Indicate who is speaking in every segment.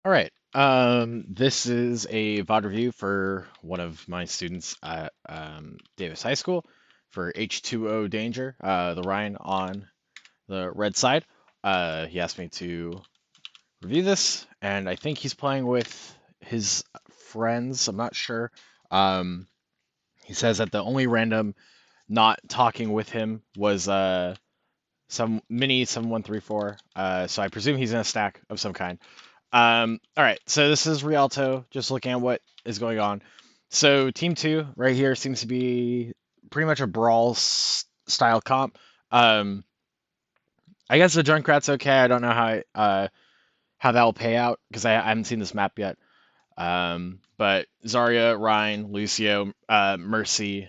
Speaker 1: All right. This is a VOD review for one of my students at Davis High School for H20Danger, the Ryan on the red side. He asked me to review this, and I think he's playing with his friends. I'm not sure. Um, he says that the only random not talking with him was some mini 7134. So I presume he's in a stack of some kind. All right, so this is Rialto, just looking at what is going on. So Team 2 right here seems to be pretty much a brawl style comp. Um, I guess the Junkrat's okay. I don't know how that will pay out because I haven't seen this map yet. But Zarya, Ryan, Lucio, Mercy,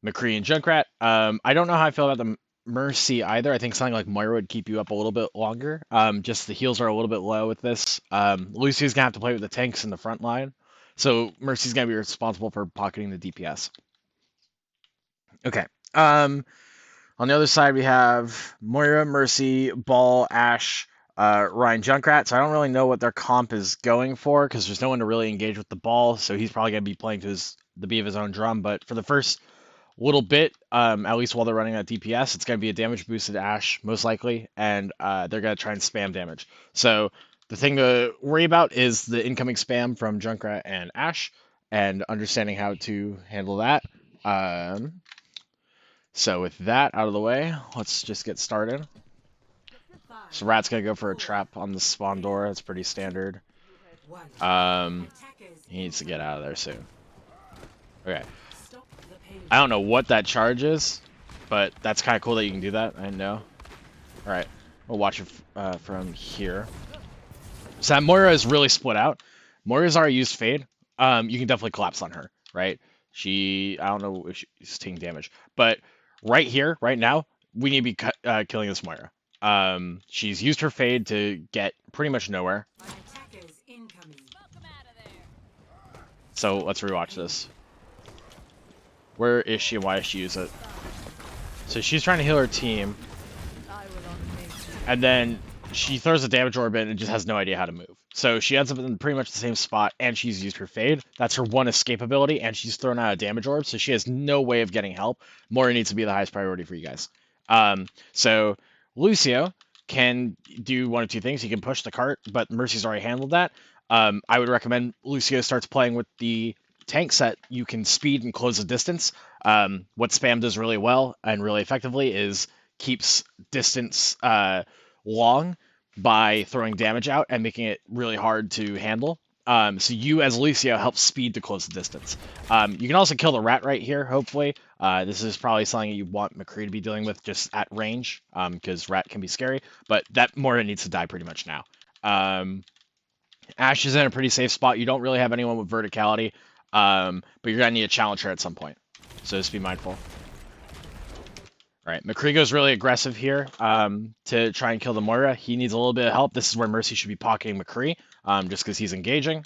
Speaker 1: McCree, and Junkrat. I don't know how I feel about the Mercy either. I think something like Moira would keep you up a little bit longer. Just the heals are a little bit low with this. Lucio's gonna have to play with the tanks in the front line, so Mercy's gonna be responsible for pocketing the DPS. Okay. On the other side we have Moira, Mercy, Ball, Ashe, Ryan, Junkrat. So I don't really know what their comp is going for because there's no one to really engage with the ball. So he's probably gonna be playing to the beat of his own drum. But for the first little bit, at least while they're running that DPS, it's going to be a damage boosted Ashe, most likely, and they're going to try and spam damage. So the thing to worry about is the incoming spam from Junkrat and Ashe, and understanding how to handle that. So with that out of the way, let's just get started. So Rat's going to go for a trap on the spawn door. That's pretty standard. He needs to get out of there soon. Okay. I don't know what that charge is, but that's kind of cool that you can do that. I know. All right, we'll watch it from here. So that Moira is really split out. Moira's already used Fade. You can definitely collapse on her, right? I don't know if she's taking damage, but right here, right now, we need to be killing this Moira. She's used her Fade to get pretty much nowhere. So let's rewatch this. Where is she and why does she use it? So she's trying to heal her team. And then she throws a damage orb in and just has no idea how to move. So she ends up in pretty much the same spot and she's used her Fade. That's her one escape ability and she's thrown out a damage orb. So she has no way of getting help. Moira needs to be the highest priority for you guys. So Lucio can do one of two things. He can push the cart, but Mercy's already handled that. I would recommend Lucio starts playing with the tank set. You can speed and close the distance. What spam does really well and really effectively is keeps distance long by throwing damage out and making it really hard to handle. So you as Lucio help speed to close the distance. You can also kill the rat right here, hopefully. This is probably something you want McCree to be dealing with just at range, because rat can be scary, but that Moira needs to die pretty much now. Ashe is in a pretty safe spot. You don't really have anyone with verticality. But you're gonna need a challenger at some point, so just be mindful. All right, McCree goes really aggressive here to try and kill the Moira. He needs a little bit of help. This is where Mercy should be pocketing McCree, just because he's engaging.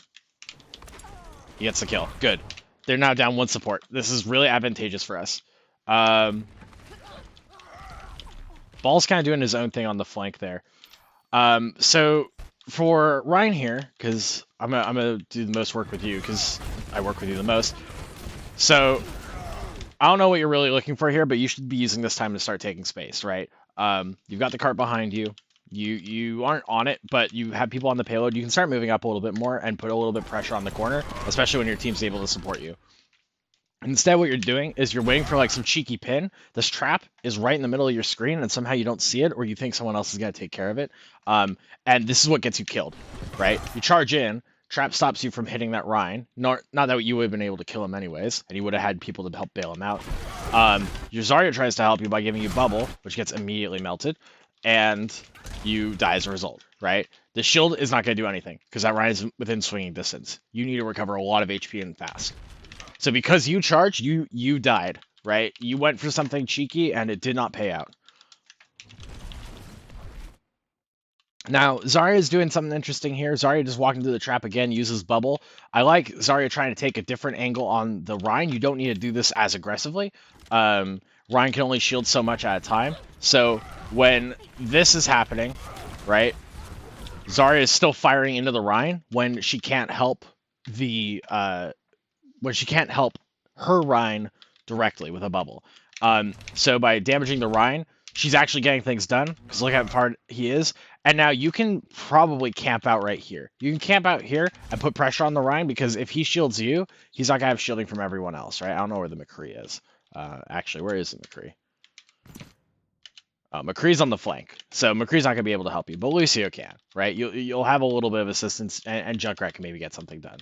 Speaker 1: He gets the kill. Good. They're now down one support. This is really advantageous for us. Ball's kind of doing his own thing on the flank there. So for Ryan here, because I'm gonna do the most work with you, because I work with you the most. So I don't know what you're really looking for here, but you should be using this time to start taking space, right? You've got the cart behind you. You aren't on it, but you have people on the payload. You can start moving up a little bit more and put a little bit of pressure on the corner, especially when your team's able to support you. Instead, what you're doing is you're waiting for like some cheeky pin. This trap is right in the middle of your screen, and somehow you don't see it, or you think someone else is going to take care of it. And this is what gets you killed, right? You charge in, trap stops you from hitting that Ryan. Not that you would have been able to kill him anyways, and you would have had people to help bail him out. Your Zarya tries to help you by giving you bubble, which gets immediately melted, and you die as a result, right? The shield is not going to do anything, because that Ryan is within swinging distance. You need to recover a lot of HP and fast. So because you charged, you died, right? You went for something cheeky and it did not pay out. Now, Zarya is doing something interesting here. Zarya just walking through the trap again, uses bubble. I like Zarya trying to take a different angle on the Ryan. You don't need to do this as aggressively. Ryan can only shield so much at a time. So when this is happening, right, Zarya is still firing into the Rhine when she can't help the her Rhine directly with a bubble. So by damaging the Rhine, she's actually getting things done, because look how far he is. And now you can probably camp out right here. You can camp out here and put pressure on the Rhine, because if he shields you, he's not going to have shielding from everyone else, right? I don't know where the McCree is. Actually, where is the McCree? McCree's on the flank, so McCree's not going to be able to help you, but Lucio can, right? You'll have a little bit of assistance, and Junkrat can maybe get something done.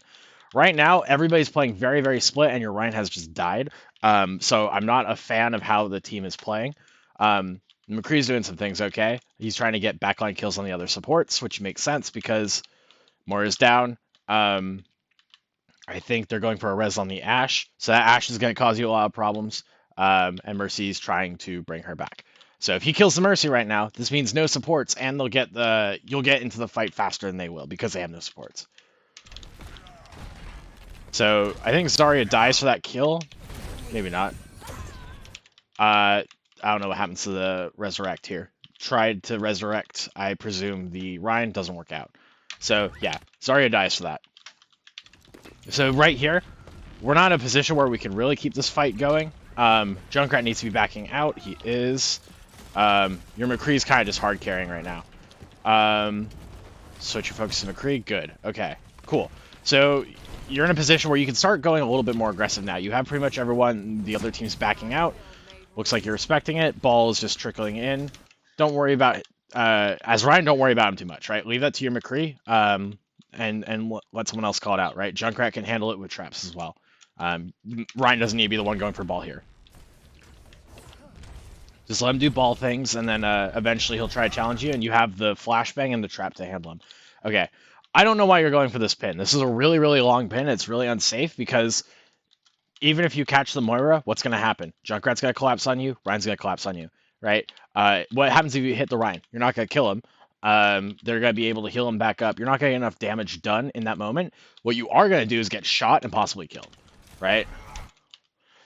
Speaker 1: Right now, everybody's playing very, very split, and your Rhine has just died. So I'm not a fan of how the team is playing. McCree's doing some things okay. He's trying to get backline kills on the other supports, which makes sense because Moira's down. I think they're going for a res on the Ashe, so that Ashe is going to cause you a lot of problems, and Mercy's trying to bring her back. So if he kills the Mercy right now, this means no supports, and you'll get into the fight faster than they will because they have no supports. So I think Zarya dies for that kill. Maybe not. I don't know what happens to the resurrect here. Tried to resurrect, I presume the Rhine doesn't work out. So yeah, Zarya dies for that. So right here, we're not in a position where we can really keep this fight going. Junkrat needs to be backing out. He is. Your McCree's kind of just hard carrying right now. Switch your focus to McCree. Good. Okay. Cool. So you're in a position where you can start going a little bit more aggressive now. You have pretty much everyone. The other team's backing out. Looks like you're respecting it. Ball is just trickling in. Don't worry about as Ryan. Don't worry about him too much. Right. Leave that to your McCree. And let someone else call it out. Right. Junkrat can handle it with traps as well. Ryan doesn't need to be the one going for ball here. Just let him do ball things, and then eventually he'll try to challenge you, and you have the flashbang and the trap to handle him. Okay, I don't know why you're going for this pin. This is a really, really long pin. It's really unsafe, because even if you catch the Moira, what's going to happen? Junkrat's going to collapse on you, Ryan's going to collapse on you, right? What happens if you hit the Ryan? You're not going to kill him. They're going to be able to heal him back up. You're not going to get enough damage done in that moment. What you are going to do is get shot and possibly killed, right?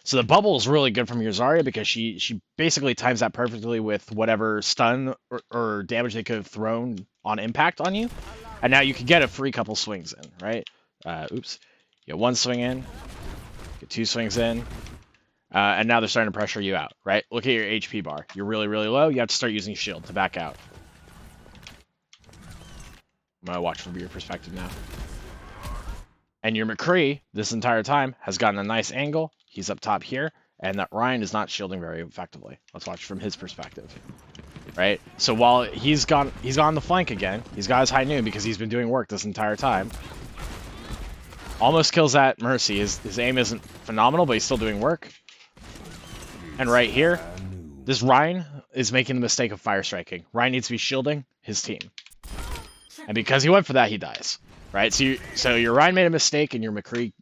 Speaker 1: So the bubble is really good from your Zarya, because she basically times that perfectly with whatever stun or damage they could have thrown on impact on you. And now you can get a free couple swings in, right? Oops. Get one swing in. Get two swings in. And now they're starting to pressure you out, right? Look at your HP bar. You're really, really low. You have to start using shield to back out. I'm going to watch from your perspective now. And your McCree, this entire time, has gotten a nice angle. He's up top here, and that Ryan is not shielding very effectively. Let's watch from his perspective, right? So while he's gone the flank again. He's got his high noon because he's been doing work this entire time. Almost kills that Mercy. His aim isn't phenomenal, but he's still doing work. And right here, this Ryan is making the mistake of fire striking. Ryan needs to be shielding his team, and because he went for that, he dies. Right, so your Ryan made a mistake, and your McCree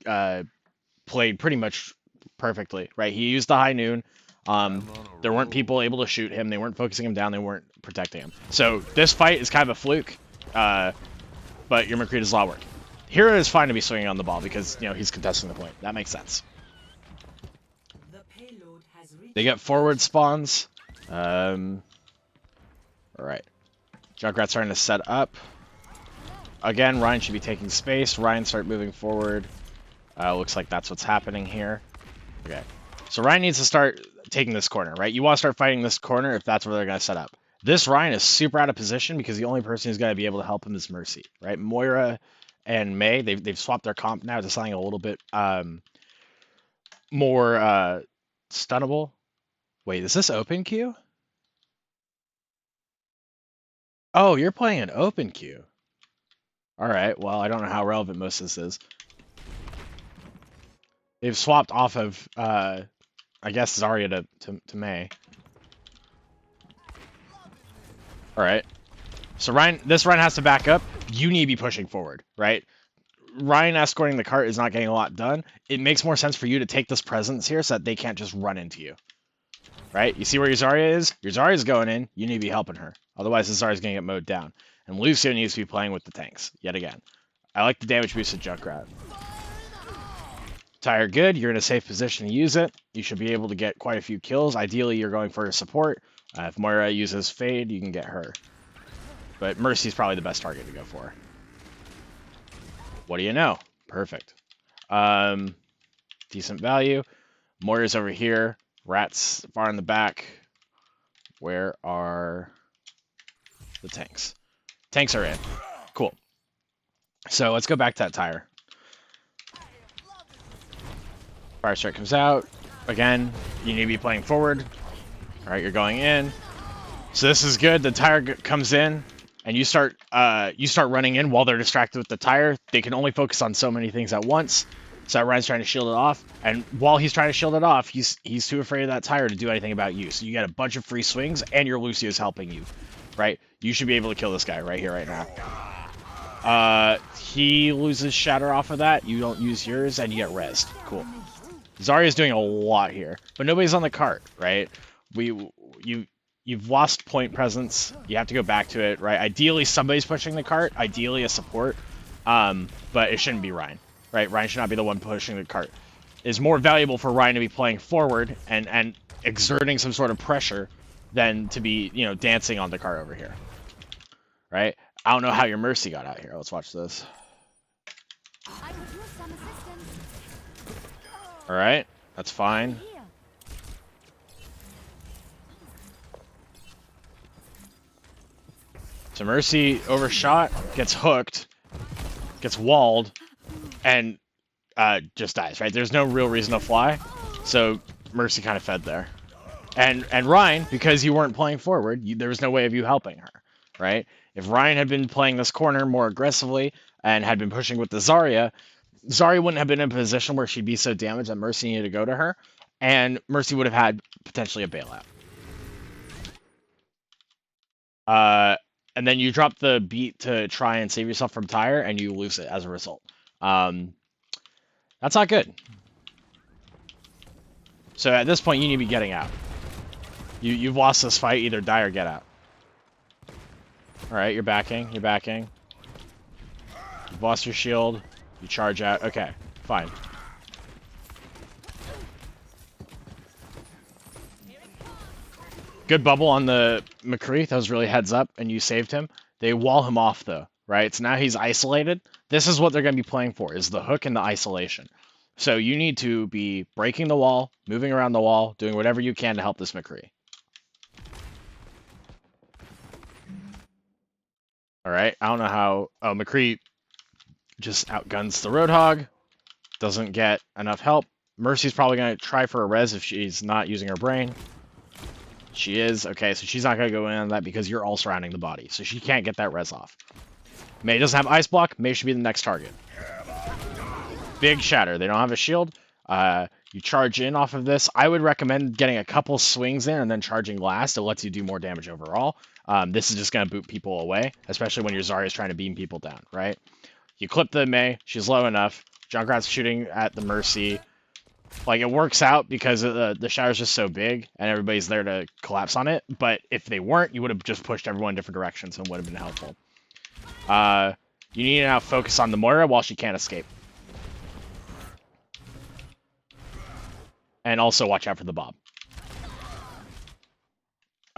Speaker 1: played pretty much perfectly. Right, he used the high noon. There weren't people able to shoot him. They weren't focusing him down. They weren't protecting him. So this fight is kind of a fluke, but your McCree does a lot of work. Hero is fine to be swinging on the ball because he's contesting the point. That makes sense. They get forward spawns. All right, Junkrat's starting to set up. Again, Ryan should be taking space. Ryan start moving forward. Looks like that's what's happening here. Okay. So Ryan needs to start taking this corner, right? You want to start fighting this corner if that's where they're going to set up. This Ryan is super out of position because the only person who's going to be able to help him is Mercy, right? Moira and Mei, they've swapped their comp now to something a little bit more stunnable. Wait, is this open queue? Oh, you're playing an open queue. All right, well, I don't know how relevant most of this is. They've swapped off of, I guess, Zarya to Mei. All right. So this Ryan has to back up. You need to be pushing forward, right? Ryan escorting the cart is not getting a lot done. It makes more sense for you to take this presence here so that they can't just run into you, right? You see where your Zarya is? Your Zarya's going in. You need to be helping her. Otherwise, the Zarya's going to get mowed down. And Lucio needs to be playing with the tanks, yet again. I like the damage boost of Junkrat. Tire good. You're in a safe position to use it. You should be able to get quite a few kills. Ideally, you're going for a support. If Moira uses Fade, you can get her. but Mercy's probably the best target to go for. What do you know? Perfect. Decent value. Moira's over here. Rats far in the back. Where are the tanks? Tanks are in. Cool. So let's go back to that tire. Fire strike comes out. Again, you need to be playing forward. All right, you're going in. So this is good. The tire comes in, and you start running in while they're distracted with the tire. They can only focus on so many things at once. So Ryan's trying to shield it off, and while he's trying to shield it off, he's too afraid of that tire to do anything about you. So you get a bunch of free swings, and your Lucio's helping you, right? You should be able to kill this guy right here, right now. He loses shatter off of that. You don't use yours, and you get rezzed. Cool. Zarya's doing a lot here, but nobody's on the cart, right? You've lost point presence. You have to go back to it, right? Ideally, somebody's pushing the cart. Ideally, a support, but it shouldn't be Ryan, right? Ryan should not be the one pushing the cart. It's more valuable for Ryan to be playing forward and exerting some sort of pressure than to be, dancing on the cart over here, right? I don't know how your Mercy got out here. Let's watch this. All right, that's fine. So Mercy overshot, gets hooked, gets walled, and just dies, right? There's no real reason to fly, so Mercy kind of fed there. And Ryan, because you weren't playing forward, there was no way of you helping her, right? If Ryan had been playing this corner more aggressively and had been pushing with the Zarya wouldn't have been in a position where she'd be so damaged that Mercy needed to go to her, and Mercy would have had potentially a bailout. And then you drop the beat to try and save yourself from tire, and you lose it as a result. That's not good. So at this point, you need to be getting out. You've lost this fight. Either die or get out. All right, you're backing. You're backing. You've lost your shield. You charge out. Okay, fine. Good bubble on the McCree. That was really heads up, and you saved him. They wall him off, though, right? So now he's isolated. This is what they're going to be playing for, is the hook and the isolation. So you need to be breaking the wall, moving around the wall, doing whatever you can to help this McCree. All right, I don't know how... Oh, McCree just outguns the Roadhog. Doesn't get enough help. Mercy's probably going to try for a res if she's not using her brain. She is. Okay, so she's not going to go in on that because you're all surrounding the body. So she can't get that res off. Mei doesn't have Ice Block. Mei should be the next target. Big shatter. They don't have a shield. You charge in off of this. I would recommend getting a couple swings in and then charging last. It lets you do more damage overall. This is just going to boot people away, especially when your Zarya is trying to beam people down, right? You clip the Mei. She's low enough. Junkrat's shooting at the Mercy. Like, it works out because the shatter's just so big and everybody's there to collapse on it. But if they weren't, you would have just pushed everyone in different directions and would have been helpful. You need to now focus on the Moira while she can't escape. And also watch out for the Bob.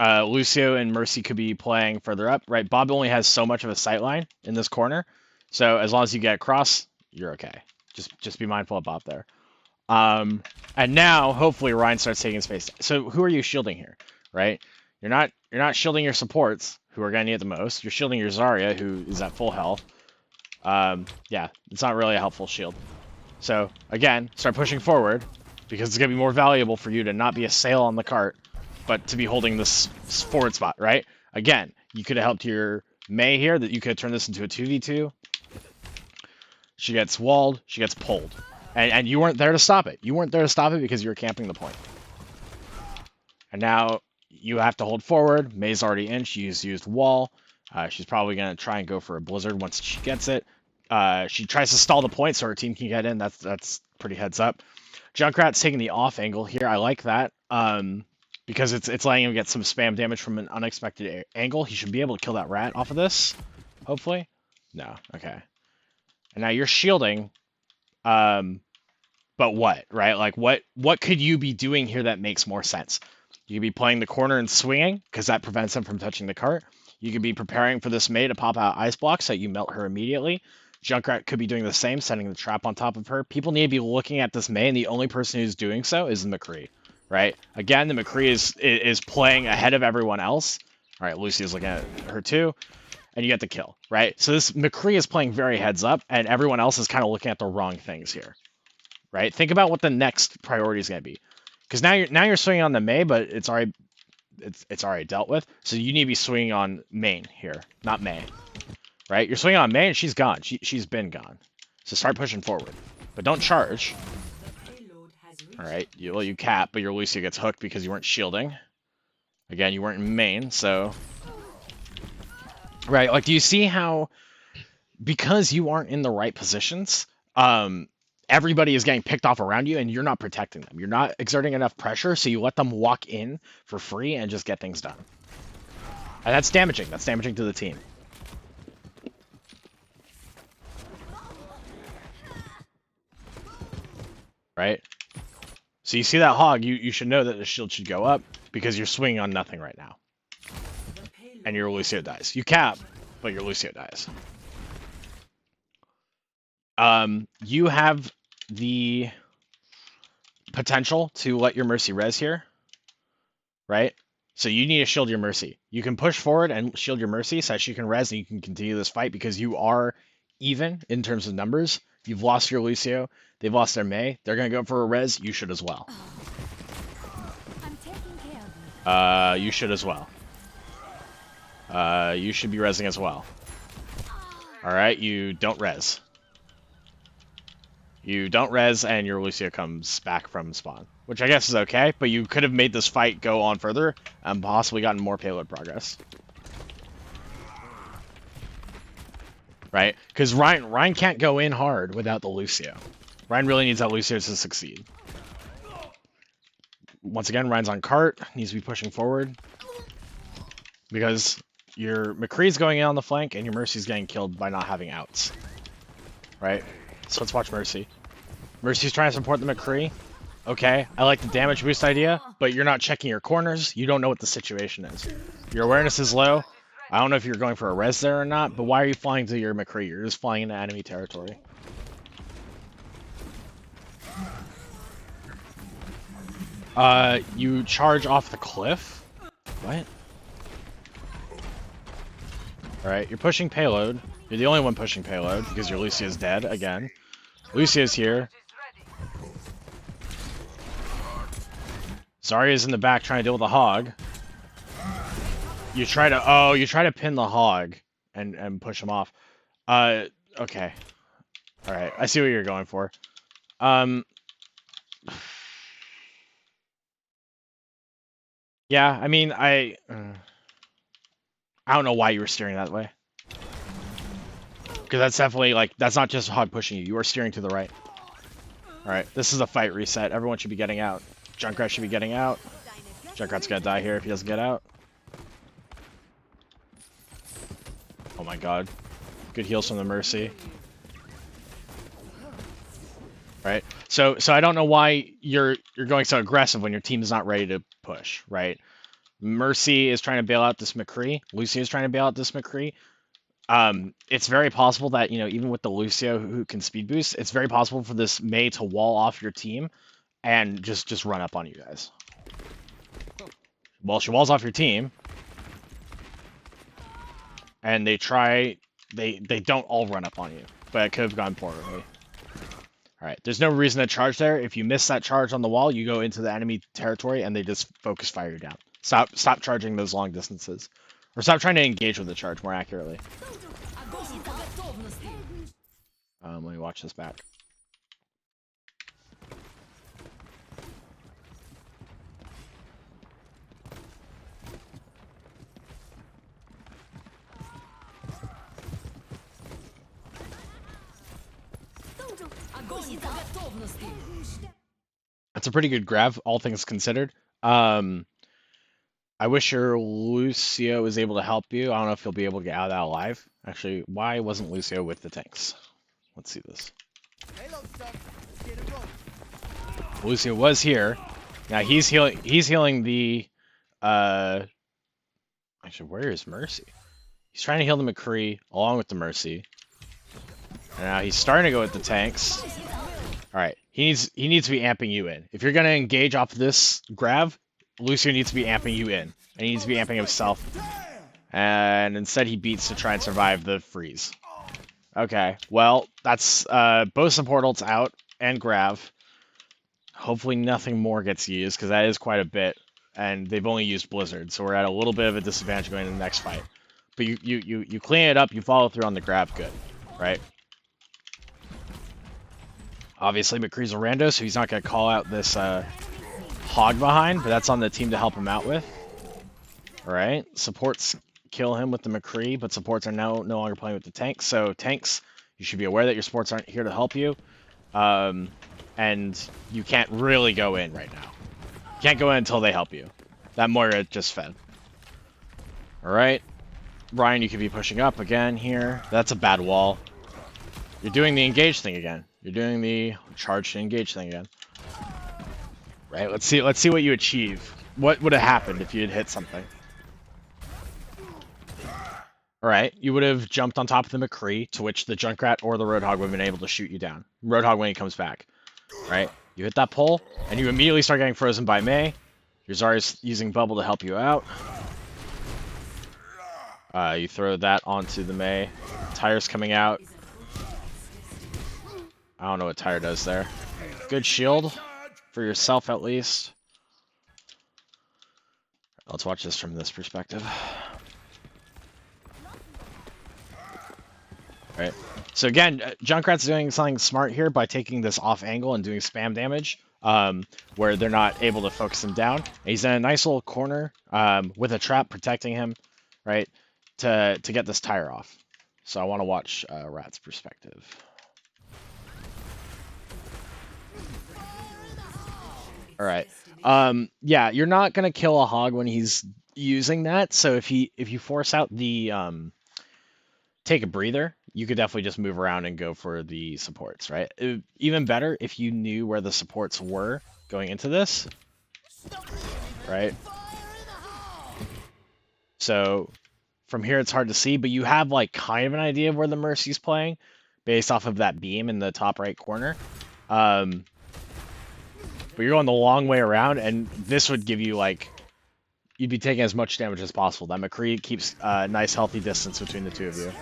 Speaker 1: Lucio and Mercy could be playing further up, right? Bob only has so much of a sight line in this corner. So as long as you get across, you're okay. Just be mindful of Bob there. And now, hopefully, Ryan starts taking space. So who are you shielding here, right? You're not shielding your supports, who are going to need it the most. You're shielding your Zarya, who is at full health. Yeah, it's not really a helpful shield. So, again, start pushing forward, because it's going to be more valuable for you to not be a sail on the cart, but to be holding this forward spot, right? Again, you could have helped your Mei here, that you could have turned this into a 2v2. She gets walled, she gets pulled. And you weren't there to stop it. You weren't there to stop it because you were camping the point. And now you have to hold forward. Mei's already in. She's used wall. She's probably going to try and go for a blizzard once she gets it. She tries to stall the point so her team can get in. That's pretty heads up. Junkrat's taking the off angle here. I like that because it's letting him get some spam damage from an unexpected angle. He should be able to kill that rat off of this, hopefully. No, okay. And now you're shielding. But what, right? Like, what could you be doing here that makes more sense? You could be playing the corner and swinging, because that prevents him from touching the cart. You could be preparing for this Mei to pop out ice blocks so that you melt her immediately. Junkrat could be doing the same, setting the trap on top of her. People need to be looking at this Mei, and the only person who's doing so is the McCree, right? Again, the McCree is playing ahead of everyone else. All right, Lucia's looking at her too, and you get the kill, right? So this McCree is playing very heads up, and everyone else is kind of looking at the wrong things here, right? Think about what the next priority is going to be, because now you're swinging on the Mei, but it's already dealt with. So you need to be swinging on main here, not Mei. Right? You're swinging on Mei and she's gone. She's been gone. So start pushing forward. But don't charge. Alright, you cap, but your Lucio gets hooked because you weren't shielding. Again, you weren't in main, so... Right, like, do you see how... Because you aren't in the right positions, everybody is getting picked off around you and you're not protecting them. You're not exerting enough pressure, so you let them walk in for free and just get things done. And that's damaging. That's damaging to the team. Right? So you see that hog, you should know that the shield should go up because you're swinging on nothing right now. And your Lucio dies. You cap, but your Lucio dies. You have the potential to let your Mercy res here, right? So you need to shield your Mercy. You can push forward and shield your Mercy so that she can res and you can continue this fight because you are even in terms of numbers. You've lost your Lucio. They've lost their Mei. They're going to go for a res. You should as well. You should as well. You should be resing as well. Alright, you don't res. You don't res, and your Lucio comes back from spawn. Which I guess is okay, but you could have made this fight go on further, and possibly gotten more payload progress. Right? Because Ryan can't go in hard without the Lucio. Ryan really needs that Lucio to succeed. Once again, Ryan's on cart, needs to be pushing forward. Because your McCree's going in on the flank, and your Mercy's getting killed by not having outs. Right? So let's watch Mercy. Mercy's trying to support the McCree. Okay, I like the damage boost idea, but you're not checking your corners. You don't know what the situation is. Your awareness is low. I don't know if you're going for a res there or not, but why are you flying to your McCree? You're just flying into enemy territory. You charge off the cliff? What? Alright, you're pushing payload. You're the only one pushing payload, because your Lucio's dead, again. Lucio's here. Zarya's in the back trying to deal with the hog. You try to pin the hog and push him off. Okay. Alright, I see what you're going for. Yeah, I mean, I don't know why you were steering that way. Because that's definitely, like, that's not just hog pushing you. You are steering to the right. Alright, this is a fight reset. Everyone should be getting out. Junkrat should be getting out. Junkrat's gonna die here if he doesn't get out. Oh my god. Good heals from the Mercy. Right? So I don't know why you're going so aggressive when your team is not ready to push, right? Mercy is trying to bail out this McCree. Lucio is trying to bail out this McCree. It's very possible that, you know, even with the Lucio who can speed boost, it's very possible for this Mei to wall off your team and just run up on you guys. Well, she walls off your team. And they don't all run up on you. But it could have gone poorly. Alright, there's no reason to charge there. If you miss that charge on the wall, you go into the enemy territory and they just focus fire you down. Stop charging those long distances. Or stop trying to engage with the charge more accurately. Let me watch this back. That's a pretty good grab, all things considered. I wish your Lucio was able to help you. I don't know if he'll be able to get out of that alive. Actually, why wasn't Lucio with the tanks? Let's see this. Lucio was here. Now he's healing the actually, where is Mercy? He's trying to heal the McCree along with the Mercy. And now he's starting to go with the tanks. Alright, he needs to be amping you in. If you're gonna engage off this grab, Lucio needs to be amping you in. And he needs to be amping himself. And instead he beats to try and survive the freeze. Okay, well, that's both support ults out and Grav. Hopefully nothing more gets used, because that is quite a bit. And they've only used Blizzard, so we're at a little bit of a disadvantage going into the next fight. But you clean it up, you follow through on the grab, good, right? Obviously, McCree's a rando, so he's not going to call out this hog behind, but that's on the team to help him out with. Alright, supports kill him with the McCree, but supports are now no longer playing with the tanks. So tanks, you should be aware that your supports aren't here to help you. And you can't really go in right now. You can't go in until they help you. That Moira just fed. Alright. Ryan, you could be pushing up again here. That's a bad wall. You're doing the engage thing again. You're doing the charge to engage thing again. Right, let's see what you achieve. What would have happened if you had hit something? Alright, you would have jumped on top of the McCree, to which the Junkrat or the Roadhog would have been able to shoot you down. Roadhog when he comes back. Right? You hit that pole, and you immediately start getting frozen by Mei. Your Zarya's using Bubble to help you out. You throw that onto the Mei. Tire's coming out. I don't know what Tire does there. Good shield. For yourself, at least. Let's watch this from this perspective. Right. So again, Junkrat's doing something smart here by taking this off angle and doing spam damage, where they're not able to focus him down. And he's in a nice little corner with a trap protecting him, right, to get this Tire off. So I want to watch Rat's perspective. All right. Yeah, you're not gonna kill a hog when he's using that. So if you force out the take a breather, you could definitely just move around and go for the supports, right? Even better if you knew where the supports were going into this, right? So from here it's hard to see, but you have like kind of an idea of where the Mercy's playing based off of that beam in the top right corner. But you're going the long way around, and this would give you, like, you'd be taking as much damage as possible. That McCree keeps a nice, healthy distance between the two of you.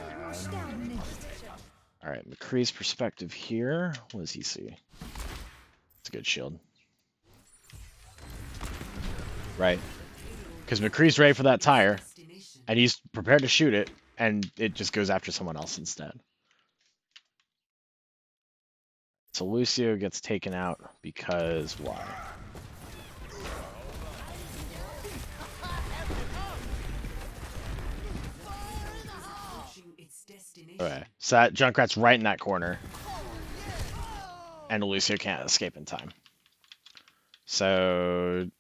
Speaker 1: Alright, McCree's perspective here. What does he see? It's a good shield. Right. Because McCree's ready for that Tire, and he's prepared to shoot it, and it just goes after someone else instead. So Lucio gets taken out because why? Okay, so that Junkrat's right in that corner. And Lucio can't escape in time. So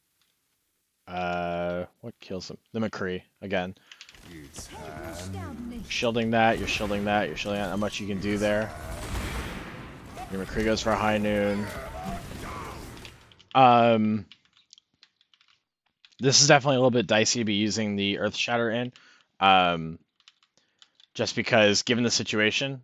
Speaker 1: what kills him? The McCree, again. Shielding that, you're shielding that, you're shielding that. How much you can do there. Your McCree goes for a high noon. This is definitely a little bit dicey to be using the Earth Shatter in. Just because, given the situation,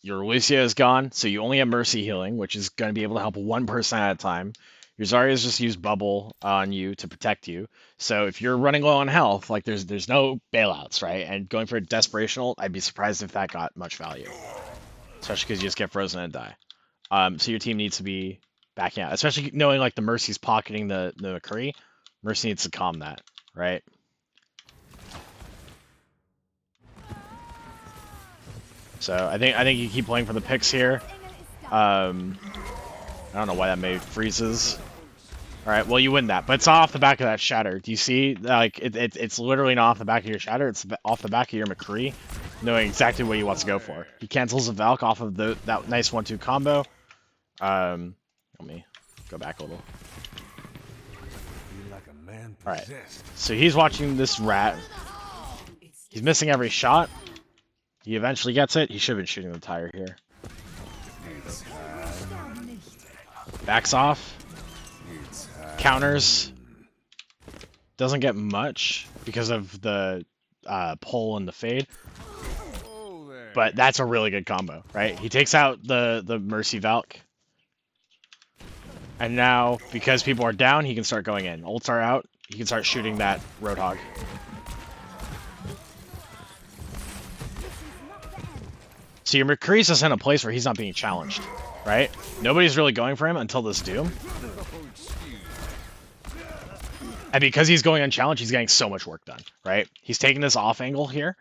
Speaker 1: your Lucio is gone, so you only have Mercy healing, which is going to be able to help one person at a time. Your Zarya's just used Bubble on you to protect you. So if you're running low on health, like there's no bailouts, right? And going for a Desperation ult, I'd be surprised if that got much value. Especially because you just get frozen and die. So your team needs to be backing out. Especially knowing like the Mercy's pocketing the McCree. Mercy needs to calm that, right? So I think you keep playing for the picks here. I don't know why that made freezes. All right, well you win that, but it's not off the back of that Shatter. Do you see? Like it's literally not off the back of your Shatter. It's off the back of your McCree, knowing exactly what he wants to go for. He cancels a Valk off of that nice 1-2 combo. Let me go back a little. All right, so he's watching this Rat. He's missing every shot. He eventually gets it. He should have been shooting the Tire here. Backs off. Counters. Doesn't get much because of the pull and the fade. But that's a really good combo, right? He takes out the Mercy Valk. And now, because people are down, he can start going in. Ults are out, he can start shooting that Roadhog. So your McCree's just in a place where he's not being challenged, right? Nobody's really going for him until this Doom. And because he's going unchallenged, he's getting so much work done, right? He's taking this off angle here,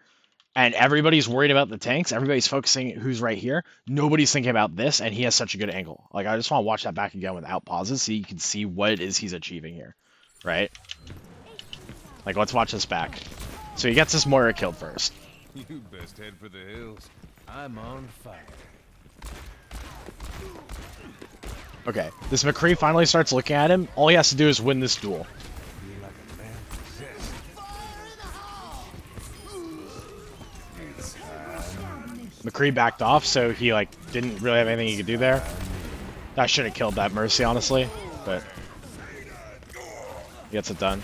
Speaker 1: and everybody's worried about the tanks. Everybody's focusing who's right here. Nobody's thinking about this, and he has such a good angle. Like, I just want to watch that back again without pauses so you can see what it is he's achieving here, right? Like, let's watch this back. So he gets this Moira killed first.
Speaker 2: You best head for the hills. I'm on fire.
Speaker 1: Okay, this McCree finally starts looking at him. All he has to do is win this duel. McCree backed off, so he like didn't really have anything he could do there. That should have killed that Mercy, honestly, but he gets it done.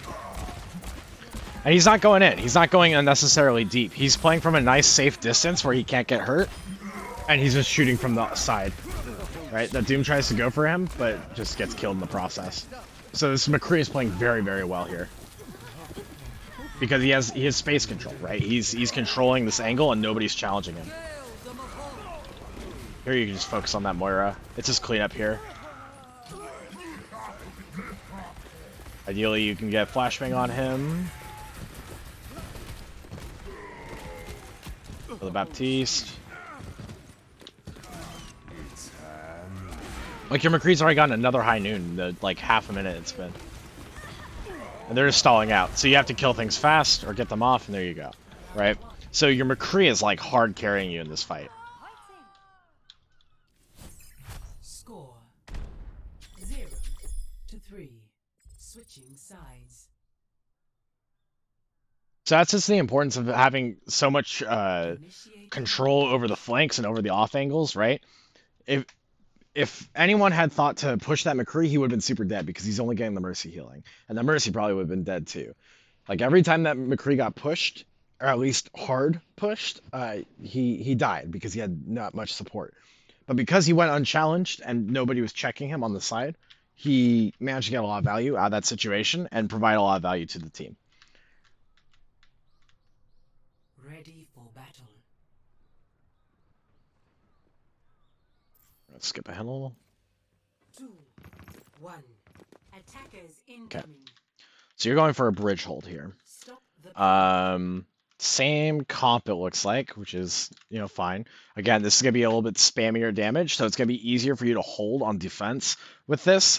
Speaker 1: And he's not going in. He's not going unnecessarily deep. He's playing from a nice, safe distance where he can't get hurt, and he's just shooting from the side. Right? The Doom tries to go for him, but just gets killed in the process. So this McCree is playing very, very well here. Because he has space control, right? He's controlling this angle and nobody's challenging him. Here you can just focus on that Moira. It's just clean up here. Ideally you can get flashbang on him. For the Baptiste. Like, your McCree's already gotten another high noon, like half a minute it's been. And they're just stalling out. So you have to kill things fast or get them off, and there you go. Right? So your McCree is like hard carrying you in this fight.
Speaker 3: Score 0-3. Switching sides.
Speaker 1: So that's just the importance of having so much control over the flanks and over the off angles, right? If anyone had thought to push that McCree, he would have been super dead because he's only getting the Mercy healing. And the Mercy probably would have been dead too. Like, every time that McCree got pushed, or at least hard pushed, he died because he had not much support. But because he went unchallenged and nobody was checking him on the side, he managed to get a lot of value out of that situation and provide a lot of value to the team.
Speaker 3: Ready for battle.
Speaker 1: Let's skip ahead a little.
Speaker 3: 2, 1. Attackers incoming.
Speaker 1: So you're going for a bridge hold here.
Speaker 3: Stop the
Speaker 1: Same comp it looks like, which is, you know, fine. Again, this is going to be a little bit spammier damage, so it's going to be easier for you to hold on defense with this.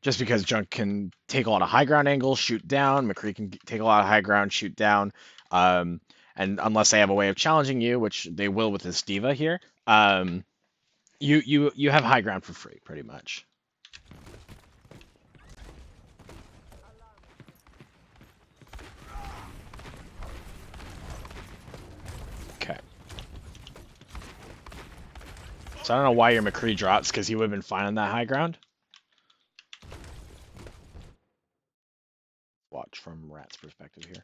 Speaker 1: Just because Junk can take a lot of high ground angles, shoot down. McCree can take a lot of high ground, shoot down. And unless they have a way of challenging you, which they will with this D.Va here, you have high ground for free, pretty much. Okay. So I don't know why your McCree drops, because he would have been fine on that high ground. Watch from Rat's perspective here.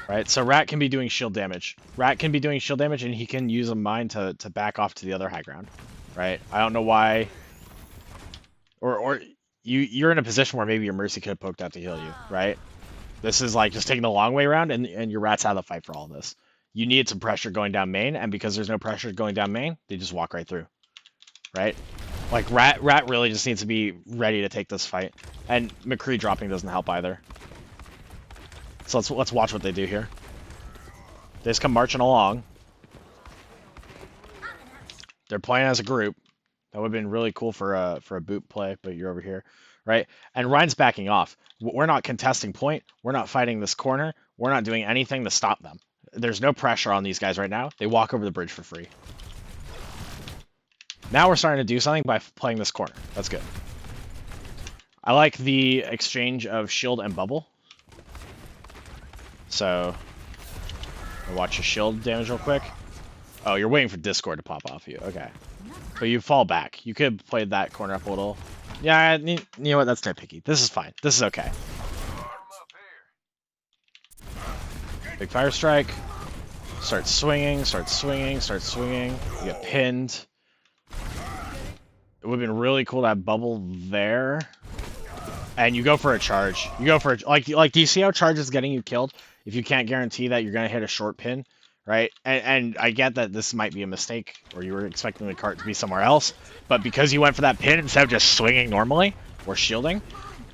Speaker 1: Right, so Rat can be doing shield damage. Rat can be doing shield damage, and he can use a mine to back off to the other high ground. Right? I don't know why. Or you're in a position where maybe your Mercy could have poked out to heal you, right? This is like just taking the long way around, and your Rat's out of the fight for all of this. You need some pressure going down main, and because there's no pressure going down main, they just walk right through. Right? Like, Rat really just needs to be ready to take this fight. And McCree dropping doesn't help either. So let's watch what they do here. They just come marching along. They're playing as a group. That would have been really cool for a boot play, but you're over here, right? And Ryan's backing off. We're not contesting point. We're not fighting this corner. We're not doing anything to stop them. There's no pressure on these guys right now. They walk over the bridge for free. Now we're starting to do something by playing this corner. That's good. I like the exchange of shield and bubble. So, I'll watch your shield damage real quick. Oh, you're waiting for Discord to pop off you. Okay. But you fall back. You could have played that corner up a little. Yeah, you know what? That's nitpicky. This is fine. This is okay. Big fire strike. Start swinging, start swinging, start swinging. You get pinned. It would have been really cool to have bubble there. And you go for a charge. You go for like do you see how charge is getting you killed? If you can't guarantee that you're gonna hit a short pin, right? And I get that this might be a mistake, or you were expecting the cart to be somewhere else, but because you went for that pin instead of just swinging normally or shielding,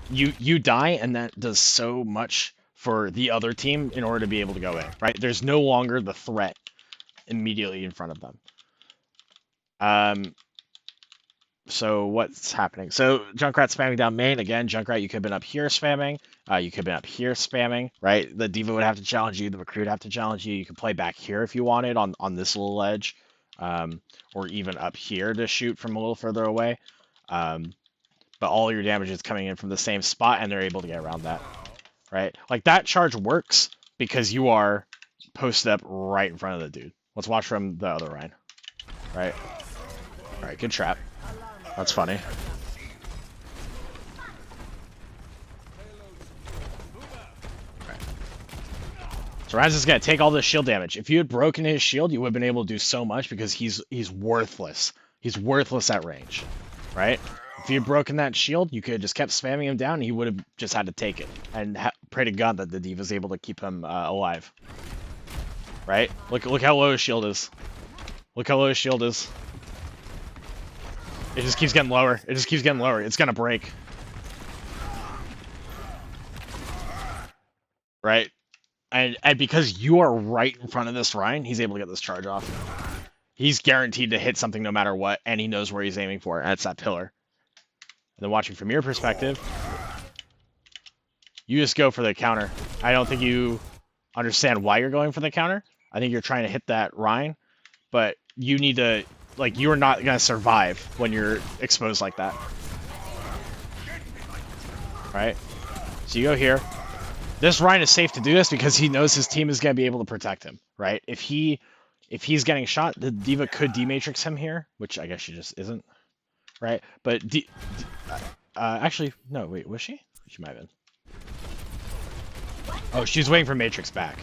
Speaker 1: you die, and that does so much for the other team in order to be able to go in, right? There's no longer the threat immediately in front of them. So what's happening? So Junkrat spamming down main again. Junkrat, you could have been up here spamming. You could have been up here spamming, right? The D.Va would have to challenge you. The McCree would have to challenge you. You could play back here if you wanted on this little ledge, or even up here to shoot from a little further away. But all your damage is coming in from the same spot, and they're able to get around that, right? Like that charge works because you are posted up right in front of the dude. Let's watch from the other Rhine, right? All right, good trap. That's funny. Right. So Ryan's just gonna take all this shield damage. If you had broken his shield, you would have been able to do so much because he's worthless. He's worthless at range, right? If you had broken that shield, you could have just kept spamming him down, and he would have just had to take it and pray to God that the D.Va's able to keep him alive, right? Look how low his shield is. Look how low his shield is. It just keeps getting lower. It just keeps getting lower. It's gonna break. Right? And because you are right in front of this Ryan, he's able to get this charge off. He's guaranteed to hit something no matter what, and he knows where he's aiming for, and it's that pillar. And then watching from your perspective, you just go for the counter. I don't think you understand why you're going for the counter. I think you're trying to hit that Ryan, but you need to... Like, you are not going to survive when you're exposed like that. Right? So you go here. This Ryan is safe to do this because he knows his team is going to be able to protect him. Right? If he's getting shot, the D.Va could D-Matrix him here, which I guess she just isn't. Right? But... actually, no, wait, was she? She might have been. Oh, she's waiting for Matrix back.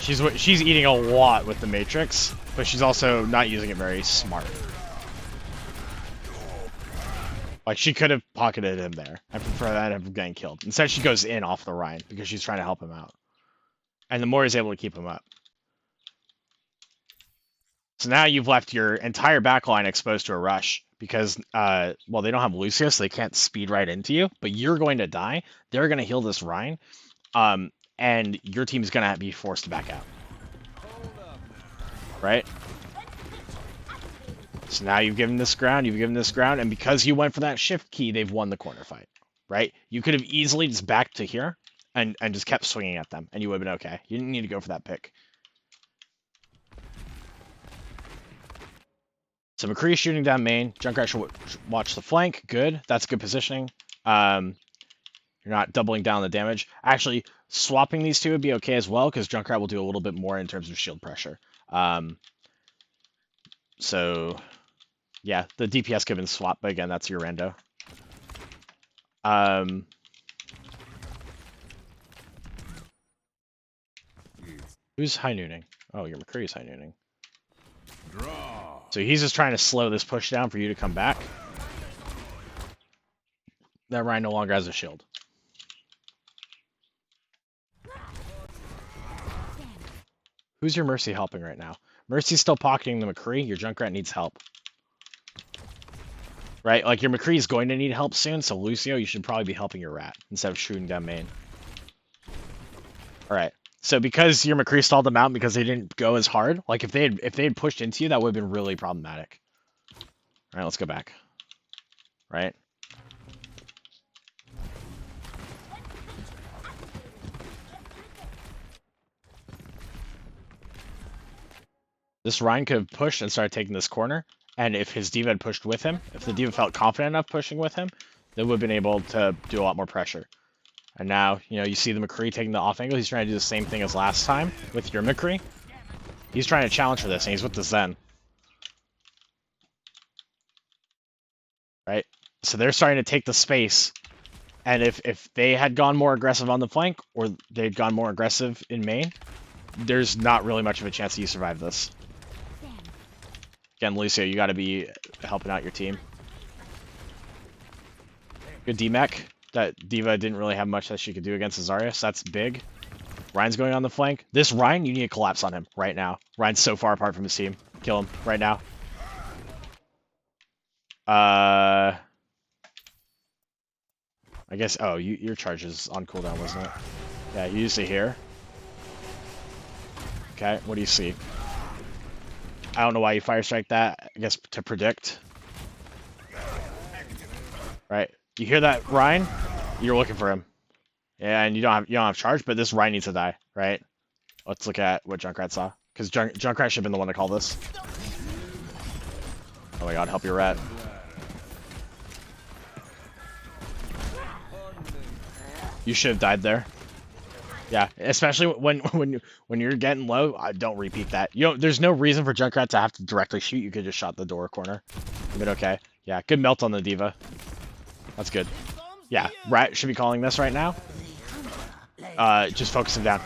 Speaker 1: She's eating a lot with the Matrix, but she's also not using it very smart. Like, she could have pocketed him there. I prefer that of getting killed. Instead, she goes in off the Rhine because she's trying to help him out. And the more he's able to keep him up. So now you've left your entire backline exposed to a rush because, well, they don't have Lucio, so they can't speed right into you, but you're going to die. They're going to heal this Rhine. And your team is going to be forced to back out. Right? So now you've given this ground, and because you went for that shift key, they've won the corner fight. Right? You could have easily just backed to here and just kept swinging at them, and you would have been okay. You didn't need to go for that pick. So McCree is shooting down main. Junkrat should watch the flank. Good. That's good positioning. You're not doubling down the damage. Actually, swapping these two would be okay as well, because Junkrat will do a little bit more in terms of shield pressure. So, yeah, the DPS could have been swapped, but again, that's your rando. Who's high nooning? Oh, your McCree's high nooning.
Speaker 2: Draw.
Speaker 1: So he's just trying to slow this push down for you to come back. That Ryan no longer has a shield. Who's your Mercy helping right now? Mercy's still pocketing the McCree. Your Junkrat needs help. Right? Like, your McCree is going to need help soon, so Lucio, you should probably be helping your Rat instead of shooting down main. Alright. So because your McCree stalled them out because they didn't go as hard, like, if they had pushed into you, that would have been really problematic. Alright, let's go back. Right? This Ryan could have pushed and started taking this corner, and if his D.Va had pushed with him, if the D.Va felt confident enough pushing with him, they would have been able to do a lot more pressure. And now, you know, you see the McCree taking the off angle. He's trying to do the same thing as last time with your McCree. He's trying to challenge for this, and he's with the Zen. Right? So they're starting to take the space And if they had gone more aggressive on the flank, or they'd gone more aggressive in main, there's not really much of a chance that you survive this. Again, Lucio, you got to be helping out your team. Good DMAC. That D.Va didn't really have much that she could do against Zarya, so that's big. Ryan's going on the flank. This Ryan, you need to collapse on him right now. Ryan's so far apart from his team. Kill him right now. I guess, oh, your charge is on cooldown, wasn't it? Yeah, you used it here. Okay, what do you see? I don't know why you fire strike that. I guess to predict. Right. You hear that, Ryan? You're looking for him. Yeah, and you don't have charge, but this Ryan needs to die, right? Let's look at what Junkrat saw. Because Junkrat should have been the one to call this. Oh my god, help your rat. You should have died there. Yeah, especially when you're getting low, don't repeat that. There's no reason for Junkrat to have to directly shoot. You could just shot the door corner. But okay. Yeah, good melt on the D.Va. That's good. Yeah, Rat should be calling this right now. Just focus him down.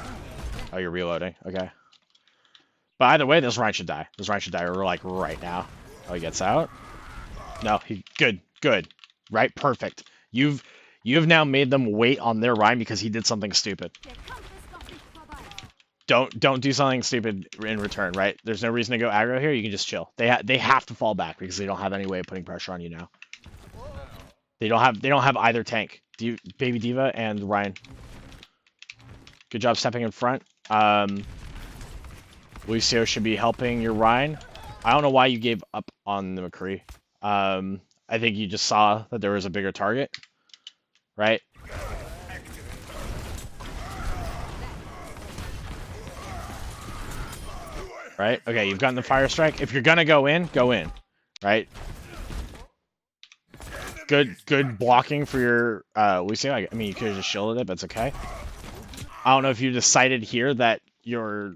Speaker 1: Oh, you're reloading. Okay. But either way, this Ryan should die. This Ryan should die like right now. Oh, he gets out. No, good. Right, perfect. You have now made them wait on their Ryan because he did something stupid. Don't do something stupid in return, right? There's no reason to go aggro here. You can just chill. They have to fall back because they don't have any way of putting pressure on you now. They don't have either tank. Baby D.Va and Ryan. Good job stepping in front. Lucio should be helping your Ryan. I don't know why you gave up on the McCree. I think you just saw that there was a bigger target, right? Right? Okay, you've gotten the fire strike. If you're gonna go in, right? Good blocking for your Lucio. I mean, you could have just shielded it, but it's okay. I don't know if you decided here that your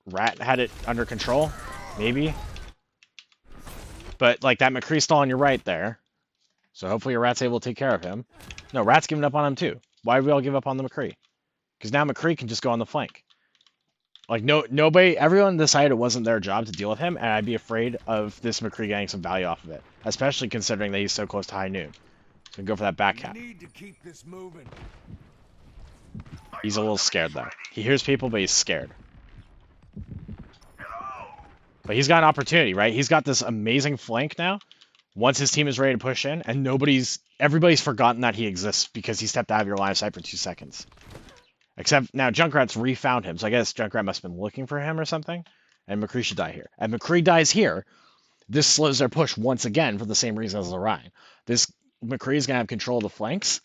Speaker 1: Rat had it under control. Maybe. But, like, that McCree's still on your right there. So hopefully your Rat's able to take care of him. No, Rat's giving up on him too. Why did we all give up on the McCree? Because now McCree can just go on the flank. Like, everyone decided it wasn't their job to deal with him, and I'd be afraid of this McCree getting some value off of it. Especially considering that he's so close to high noon. So go for that back cap.
Speaker 2: Need to keep this moving.
Speaker 1: He's a little scared, though. He hears people, but he's scared. But he's got an opportunity, right? He's got this amazing flank now. Once his team is ready to push in, and everybody's forgotten that he exists because he stepped out of your line of sight for 2 seconds. Except now Junkrat's refound him, so I guess Junkrat must have been looking for him or something. And McCree should die here. And McCree dies here. This slows their push once again for the same reason as Orion. This McCree is going to have control of the flanks.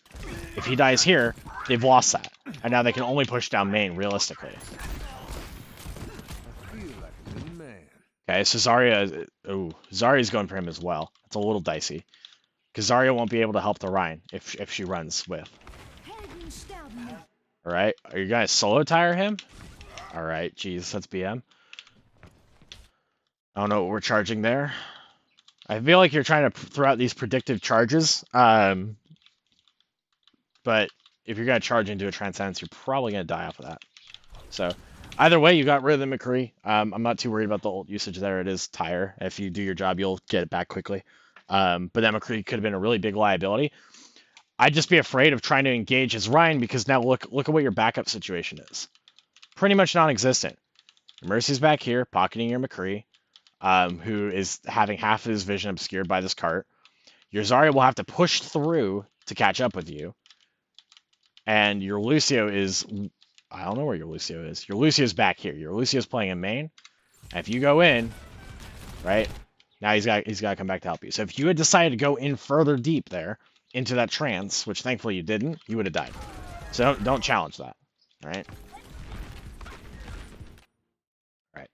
Speaker 1: If he dies here, they've lost that. And now they can only push down main, realistically. Okay, so Zarya's going for him as well. It's a little dicey. Because Zarya won't be able to help the Ryan if she runs with. Alright, are you guys solo tire him? Alright, geez, that's BM. I don't know what we're charging there. I feel like you're trying to throw out these predictive charges. But if you're going to charge into a Transcendence, you're probably going to die off of that. So, either way, you got rid of the McCree. I'm not too worried about the ult usage there. It is tire. If you do your job, you'll get it back quickly. But that McCree could have been a really big liability. I'd just be afraid of trying to engage his Ryan because now look at what your backup situation is. Pretty much non-existent. Mercy's back here, pocketing your McCree, who is having half of his vision obscured by this cart. Your Zarya will have to push through to catch up with you. And your Lucio is... I don't know where your Lucio is. Your Lucio's back here. Your Lucio's playing in main. And if you go in, right, now he's got to come back to help you. So if you had decided to go in further deep there, into that trance, which thankfully you didn't, you would have died. So don't challenge that. All right? All right.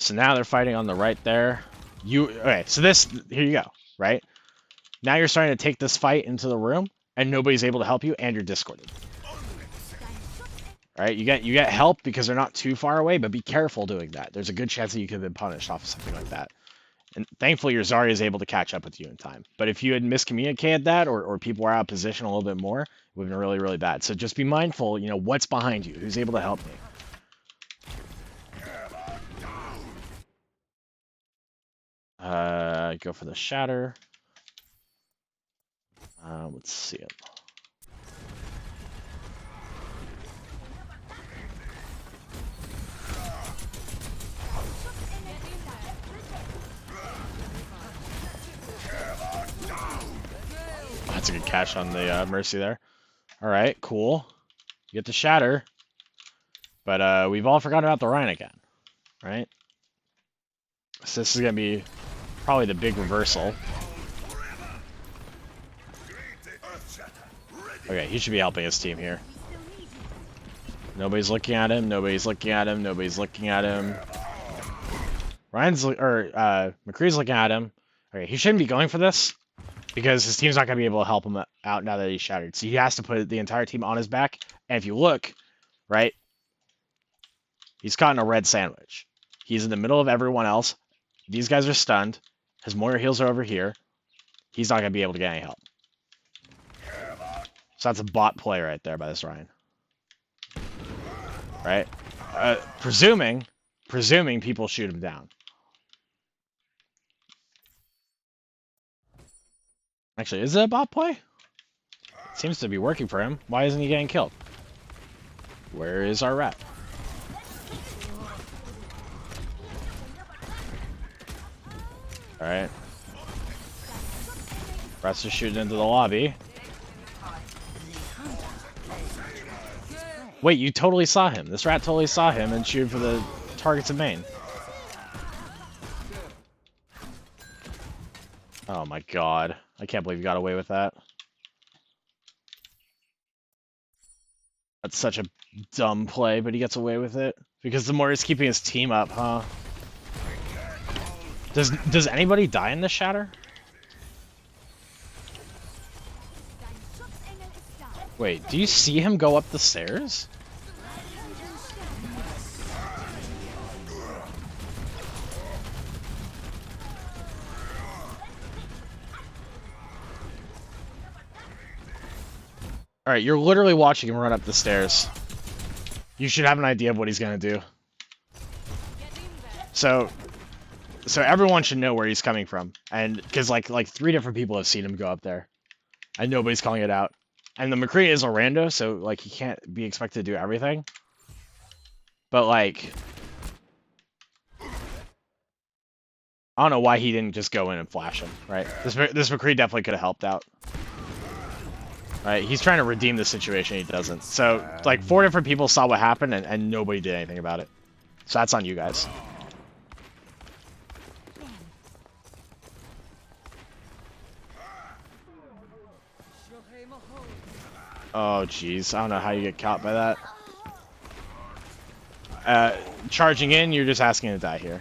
Speaker 1: So now they're fighting on the right there. Okay, so here you go, right? Now you're starting to take this fight into the room, and nobody's able to help you, and you're discorded. All right, you get help because they're not too far away, but be careful doing that. There's a good chance that you could have been punished off of something like that. And thankfully, your Zarya is able to catch up with you in time. But if you had miscommunicated that, or people were out of position a little bit more, it would have been really, really bad. So just be mindful, you know, what's behind you, who's able to help me. Go for the shatter. Let's see it. That's a good catch on the Mercy there. All right, cool. You get the shatter. But we've all forgotten about the Rhine again, right? So this is going to be probably the big reversal. Okay, he should be helping his team here. Nobody's looking at him. Nobody's looking at him. Nobody's looking at him. McCree's looking at him. Okay, he shouldn't be going for this because his team's not going to be able to help him out now that he's shattered. So he has to put the entire team on his back. And if you look, right, he's caught in a red sandwich. He's in the middle of everyone else. These guys are stunned. His Moira heals are over here. He's not going to be able to get any help. So that's a bot play right there by this Ryan. Right? Presuming people shoot him down. Actually, is it a bot play? It seems to be working for him. Why isn't he getting killed? Where is our rat? Alright. Rat's just shooting into the lobby. Wait, you totally saw him. This rat totally saw him and shooting for the targets of main. Oh my god. I can't believe you got away with that. That's such a dumb play, but he gets away with it. Because the more he's keeping his team up, huh? Does anybody die in this shatter? Wait, do you see him go up the stairs? Alright, you're literally watching him run up the stairs. You should have an idea of what he's gonna do. So everyone should know where he's coming from. And because like 3 different people have seen him go up there. And nobody's calling it out. And the McCree is a rando, so like he can't be expected to do everything. But like I don't know why he didn't just go in and flash him, right? This McCree definitely could have helped out. Right, he's trying to redeem the situation, he doesn't. So, like, 4 different people saw what happened, and nobody did anything about it. So that's on you guys. Oh, jeez. I don't know how you get caught by that. Charging in, you're just asking to die here.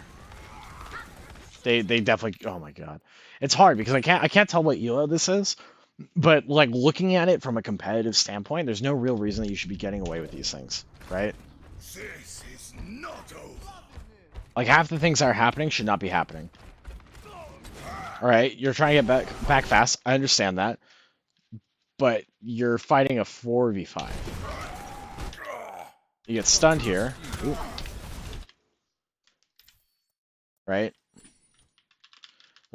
Speaker 1: They definitely... Oh, my God. It's hard, because I can't tell what elo this is. But, like, looking at it from a competitive standpoint, there's no real reason that you should be getting away with these things, right?
Speaker 2: This is not over.
Speaker 1: Like, half the things that are happening should not be happening. Alright, you're trying to get back fast. I understand that. But you're fighting a 4v5. You get stunned here. Ooh. Right?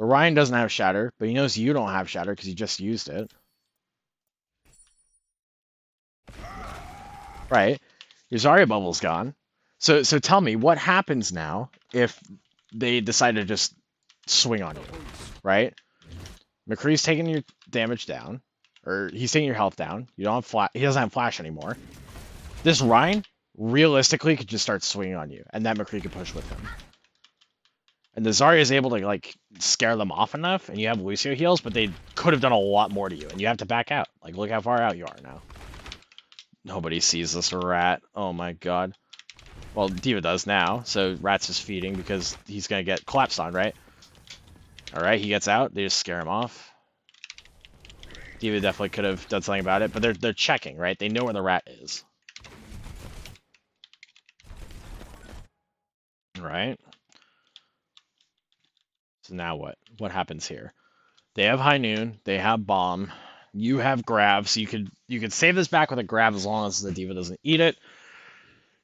Speaker 1: Ryan doesn't have Shatter, but he knows you don't have Shatter because you just used it. Right. Your Zarya bubble's gone. So tell me, what happens now if they decide to just swing on you? Right? McCree's taking your damage down. Or he's taking your health down. You don't have he doesn't have Flash anymore. This Ryan, realistically, could just start swinging on you. And that McCree could push with him. And the Zarya is able to, like, scare them off enough, and you have Lucio heals, but they could have done a lot more to you, and you have to back out. Like, look how far out you are now. Nobody sees this rat. Oh my god. Well, D.Va does now, so Rat's just feeding because he's gonna get collapsed on, right? Alright, he gets out, they just scare him off. D.Va definitely could have done something about it, but they're checking, right? They know where the rat is. Right? So now what? What happens here? They have High Noon. They have Bomb. You have Grav, so you could save this back with a Grav as long as the Diva doesn't eat it.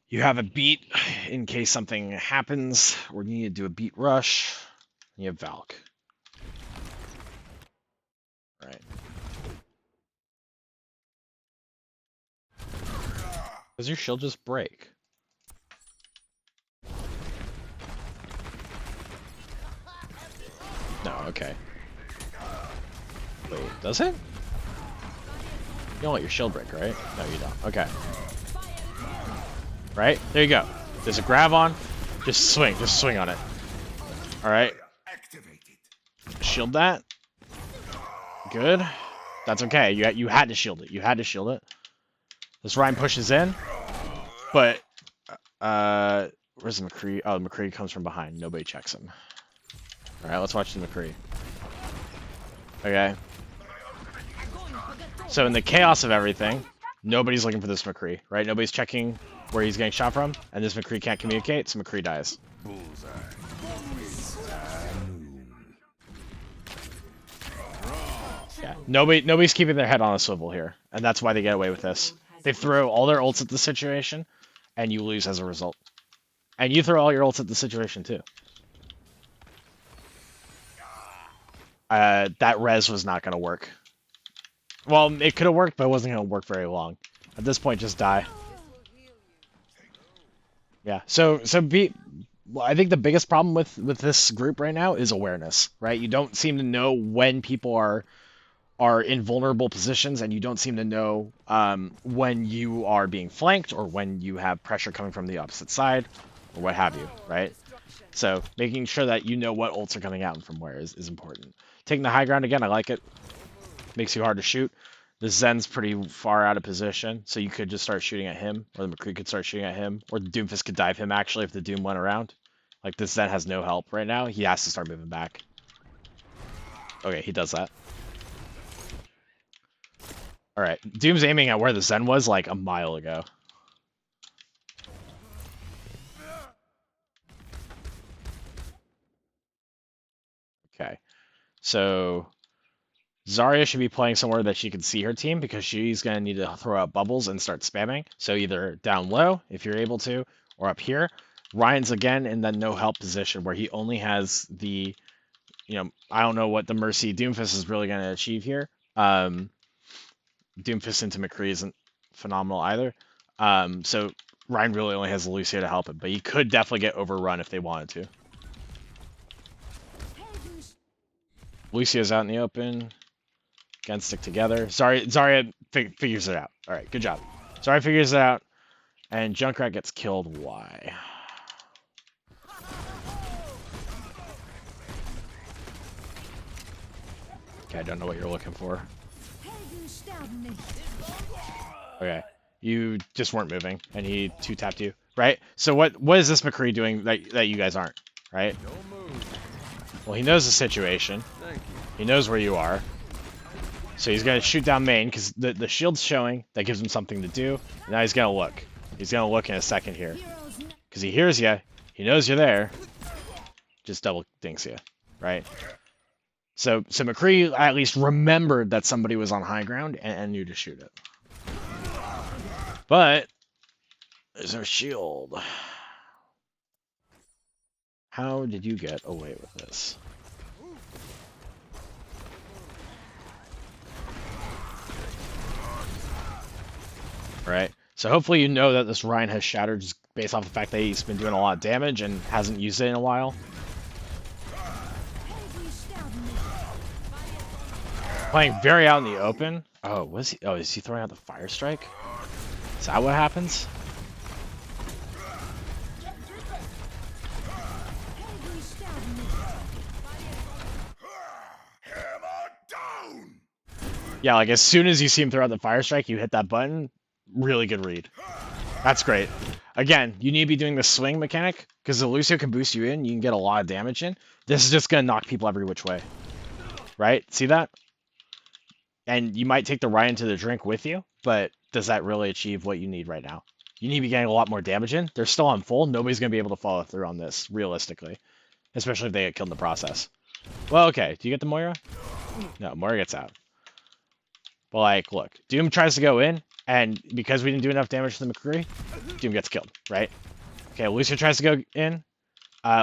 Speaker 1: You have a beat in case something happens, or you need to do a beat rush. You have Valk. Right. Does your shield just break? No, okay. Wait, does it? You don't let your shield break, right? No, you don't. Okay. Right? There you go. There's a grab on. Just swing on it. Alright. Shield that. Good. That's okay. You had to shield it. You had to shield it. This Ryan pushes in. But where's the McCree? Oh, McCree comes from behind. Nobody checks him. Alright, let's watch the McCree. Okay. So in the chaos of everything, nobody's looking for this McCree, right? Nobody's checking where he's getting shot from, and this McCree can't communicate, so McCree dies. Yeah, nobody's keeping their head on a swivel here, and that's why they get away with this. They throw all their ults at the situation, and you lose as a result. And you throw all your ults at the situation too. That res was not going to work. Well, it could have worked, but it wasn't going to work very long. At this point, just die. Yeah. So well, I think the biggest problem with this group right now is awareness, right? You don't seem to know when people are in vulnerable positions, and you don't seem to know when you are being flanked or when you have pressure coming from the opposite side or what have you, right? So making sure that you know what ults are coming out and from where is important. Taking the high ground again, I like it. Makes you hard to shoot. The Zen's pretty far out of position, so you could just start shooting at him, or the McCree could start shooting at him, or the Doomfist could dive him actually if the Doom went around. Like, this Zen has no help right now. He has to start moving back. Okay, he does that. Alright, Doom's aiming at where the Zen was like a mile ago. Okay, so Zarya should be playing somewhere that she can see her team, because she's going to need to throw out bubbles and start spamming. So either down low, if you're able to, or up here. Ryan's again in the no help position where he only has the, I don't know what the Mercy Doomfist is really going to achieve here. Doomfist into McCree isn't phenomenal either. So Ryan really only has Lucio to help him, but he could definitely get overrun if they wanted to. Lucio's out in the open. Again, stick together. Zarya figures it out. All right, good job. Zarya figures it out, and Junkrat gets killed. Why? Okay, I don't know what you're looking for. Okay, you just weren't moving, and he two-tapped you, right? So what is this McCree doing that you guys aren't, right? Well, he knows the situation. He knows where you are. So he's going to shoot down main, because the shield's showing. That gives him something to do. Now he's going to look. He's going to look in a second here. Because he hears you. He knows you're there. Just double dinks you, right? So McCree at least remembered that somebody was on high ground and knew to shoot it. But there's no shield. How did you get away with this? Right? So hopefully you know that this Ryan has shattered just based off the fact that he's been doing a lot of damage and hasn't used it in a while. Playing very out in the open. Oh, was he? Oh, is he throwing out the fire strike? Is that what happens? Yeah, like as soon as you see him throw out the fire strike, you hit that button. Really good read. That's great. Again, you need to be doing the swing mechanic, because the Lucio can boost you in, you can get a lot of damage in. This is just going to knock people every which way. Right? See that? And you might take the Ryan to the drink with you, but does that really achieve what you need right now? You need to be getting a lot more damage in. They're still on full. Nobody's going to be able to follow through on this, realistically. Especially if they get killed in the process. Well, okay. Do you get the Moira? No, Moira gets out. But like, look, Doom tries to go in, and because we didn't do enough damage to the McCree, Doom gets killed, right? Okay, Lucio tries to go in.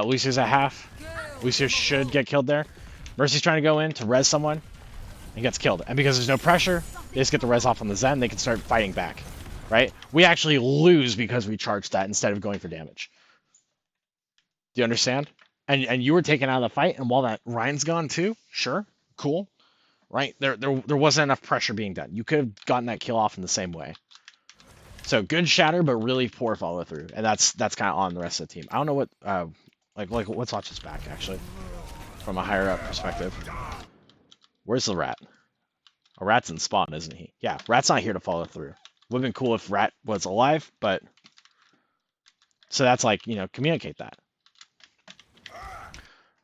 Speaker 1: Lucio's at half. Lucio should get killed there. Mercy's trying to go in to res someone, and gets killed. And because there's no pressure, they just get the res off on the Zen, they can start fighting back, right? We actually lose because we charged that instead of going for damage. Do you understand? And you were taken out of the fight, and while that Ryan's gone too, sure, cool, right? There wasn't enough pressure being done. You could have gotten that kill off in the same way. So good shatter, but really poor follow through, and that's kind of on the rest of the team. I don't know what like let's watch this back actually, from a higher up perspective. Where's the rat? A rat's in spawn, isn't he? Yeah, rat's not here to follow through. Would have been cool if rat was alive, but so that's like, you know, communicate that.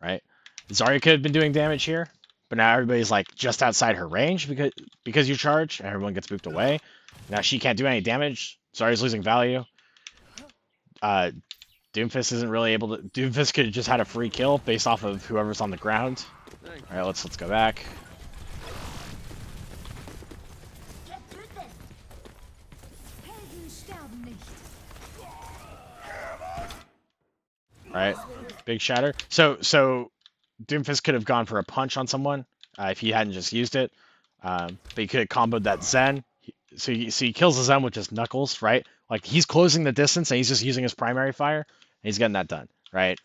Speaker 1: Right? Zarya could have been doing damage here, but now everybody's like just outside her range because you charge, and everyone gets moved away. Now she can't do any damage. Zarya's losing value. Doomfist isn't really able to. Doomfist could have just had a free kill based off of whoever's on the ground. All right, let's go back. All right, big shatter. So Doomfist could have gone for a punch on someone if he hadn't just used it. But he could have comboed that Zen. So he kills the Zen with just knuckles, right? Like he's closing the distance and he's just using his primary fire, and he's getting that done, right?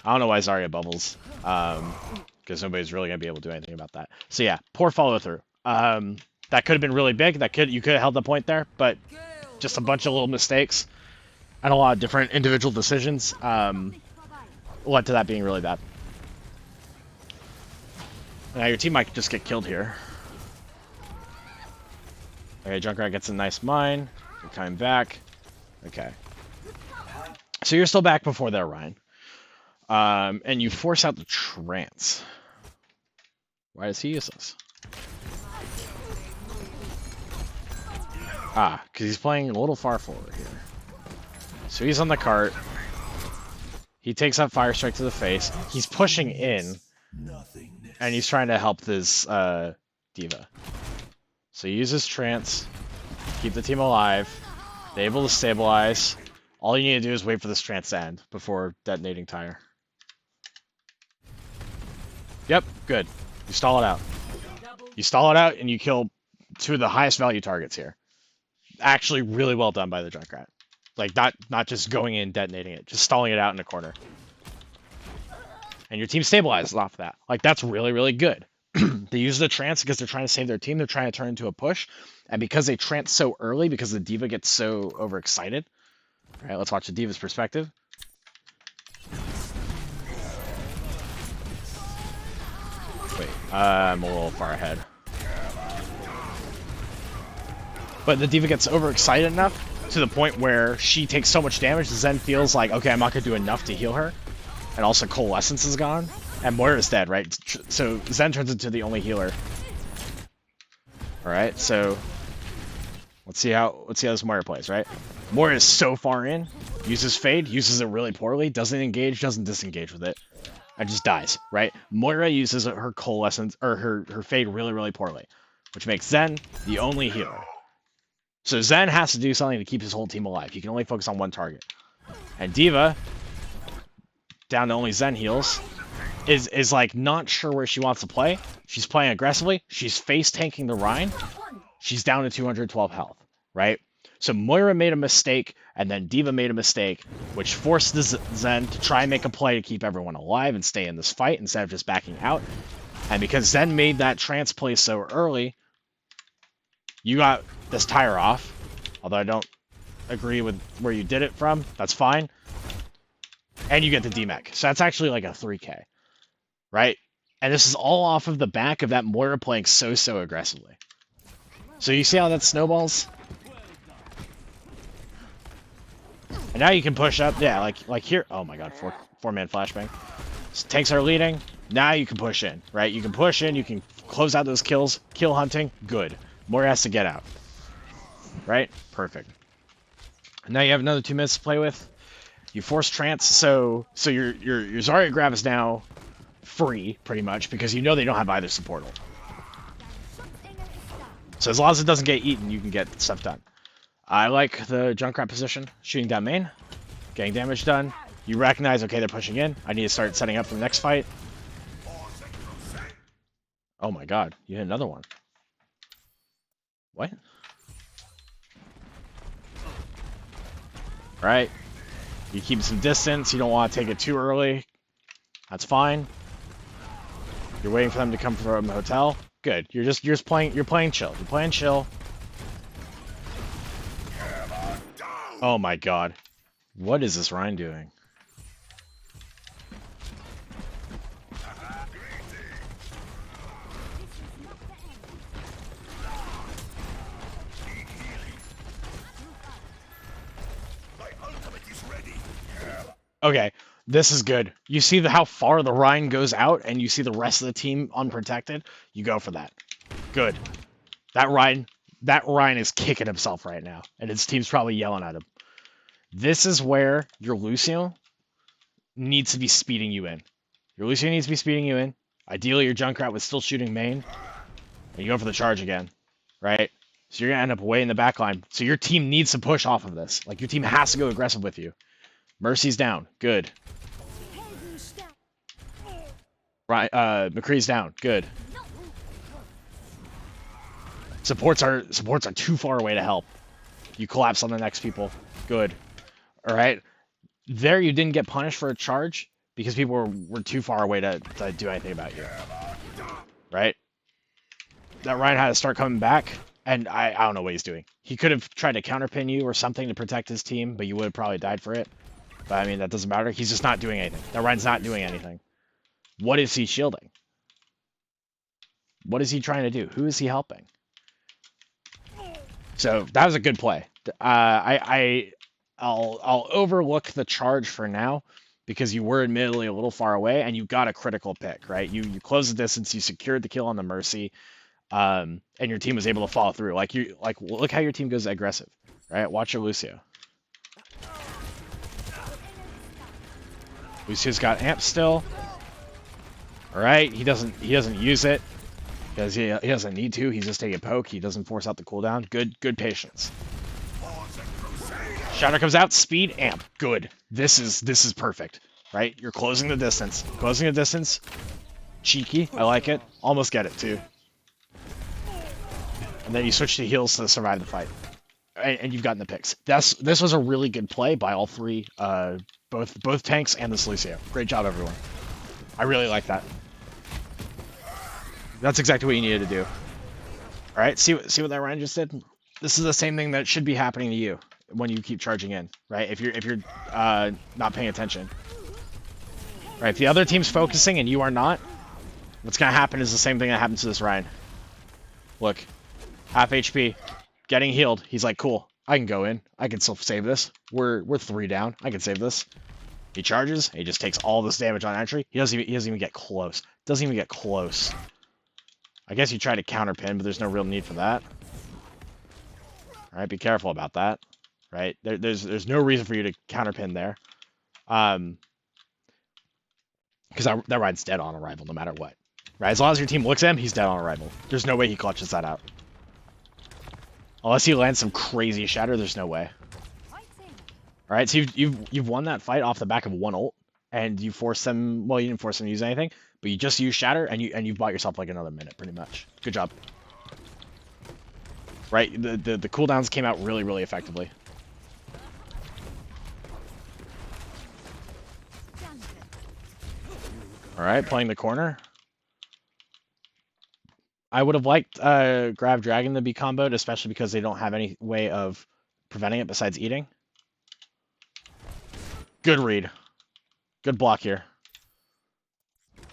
Speaker 1: I don't know why Zarya bubbles, because nobody's really gonna be able to do anything about that. So yeah, poor follow through. That could have been really big. You could have held the point there, but just a bunch of little mistakes and a lot of different individual decisions led to that being really bad. Now your team might just get killed here. Okay, Junkrat gets a nice mine. You're coming back. Okay. So you're still back before there, Ryan. And you force out the trance. Why does he use this? Ah, because he's playing a little far forward here. So he's on the cart. He takes that fire strike to the face. He's pushing in. And he's trying to help this Diva. So he uses trance. Keep the team alive. They're able to stabilize. All you need to do is wait for this trance to end before detonating tire. Yep, good. You stall it out. You stall it out and you kill two of the highest value targets here. Actually really well done by the Junkrat. Like not just going in detonating it, just stalling it out in a corner. And your team stabilizes off that. Like that's really, really good. They use the trance because they're trying to save their team. They're trying to turn into a push. And because they trance so early, because the Diva gets so overexcited. All right, let's watch the Diva's perspective. Wait, I'm a little far ahead. But the Diva gets overexcited enough to the point where she takes so much damage, Zen feels like, okay, I'm not going to do enough to heal her. And also Coalescence is gone. And Moira's dead, right? So Zen turns into the only healer. Alright, so let's see how this Moira plays, right? Moira is so far in, uses Fade, uses it really poorly, doesn't engage, doesn't disengage with it, and just dies, right? Moira uses her Coalescence, or her Fade really, really poorly, which makes Zen the only healer. So Zen has to do something to keep his whole team alive. He can only focus on one target. And Diva, down to only Zen heals, is like not sure where she wants to play. She's playing aggressively. She's face tanking the Rhine. She's down to 212 health, right? So Moira made a mistake, and then Diva made a mistake, which forced the Zen to try and make a play to keep everyone alive and stay in this fight instead of just backing out. And because Zen made that trance play so early, you got this tire off. Although I don't agree with where you did it from. That's fine. And you get the DMEC. So that's actually like a 3k. Right? And this is all off of the back of that Moira playing so aggressively. So you see how that snowballs? And now you can push up. Yeah, like here. Oh my god, four-man flashbang. So tanks are leading. Now you can push in, right? You can push in. You can close out those kills. Kill hunting. Good. Moira has to get out. Right? Perfect. And now you have another 2 minutes to play with. You force trance. So your Zarya grab is now free, pretty much, because you know they don't have either support ult. So as long as it doesn't get eaten, you can get stuff done. I like the Junkrat position, shooting down main, getting damage done. You recognize, okay, they're pushing in. I need to start setting up for the next fight. Oh my god, you hit another one. What? Right. You keep some distance. You don't want to take it too early. That's fine. You're waiting for them to come from the hotel. Good. You're just playing. You're playing chill. You're playing chill. Oh my god. What is this Ryan doing? Okay, this is good. You see how far the Rhine goes out, and you see the rest of the team unprotected. You go for that. Good. That Rhine is kicking himself right now, and his team's probably yelling at him. This is where your Lucio needs to be speeding you in. Your Lucio needs to be speeding you in. Ideally, your Junkrat was still shooting main, and you go for the charge again, right? So you're gonna end up way in the back line. So your team needs to push off of this. Like your team has to go aggressive with you. Mercy's down. Good. Right, McCree's down. Good. Supports are too far away to help. You collapse on the next people. Good. All right. There you didn't get punished for a charge because people were too far away to do anything about you. Right? That Ryan had to start coming back, and I don't know what he's doing. He could have tried to counterpin you or something to protect his team, but you would have probably died for it. But, I mean, that doesn't matter. He's just not doing anything. That Ryan's not doing anything. What is he shielding? What is he trying to do? Who is he helping? So, that was a good play. I'll overlook the charge for now because you were admittedly a little far away and you got a critical pick, right? You closed the distance, you secured the kill on the Mercy, and your team was able to follow through. Look how your team goes aggressive, right? Watch your Lucio. Lucio's got amp still. All right, he doesn't use it because he doesn't need to. He's just taking a poke. He doesn't force out the cooldown. Good patience. Shatter comes out. Speed amp. Good. This is perfect. Right? You're closing the distance. Closing the distance. Cheeky. I like it. Almost get it too. And then you switch to heals to survive the fight. And you've gotten the picks. This was a really good play by all three, both tanks and the Lucio. Great job, everyone. I really like that. That's exactly what you needed to do. All right, see what that Ryan just did. This is the same thing that should be happening to you when you keep charging in, right? If you're not paying attention, right? If the other team's focusing and you are not, what's gonna happen is the same thing that happens to this Ryan. Look, half HP. Getting healed. He's like, cool, I can go in. I can still save this. We're 3 down. I can save this. He charges. He just takes all this damage on entry. He doesn't even get close. Doesn't even get close. I guess you try to counterpin, but there's no real need for that. All right, be careful about that. Right? There's no reason for you to counterpin there. Because that ride's dead on arrival no matter what. Right? As long as your team looks at him, he's dead on arrival. There's no way he clutches that out. Unless he lands some crazy shatter, there's no way. Alright, so you've won that fight off the back of one ult, and you forced them. Well, you didn't force them to use anything, but you just used shatter, and you've bought yourself like another minute, pretty much. Good job. Right, the cooldowns came out really effectively. Alright, playing the corner. I would have liked Grab Dragon to be comboed, especially because they don't have any way of preventing it besides eating. Good read. Good block here.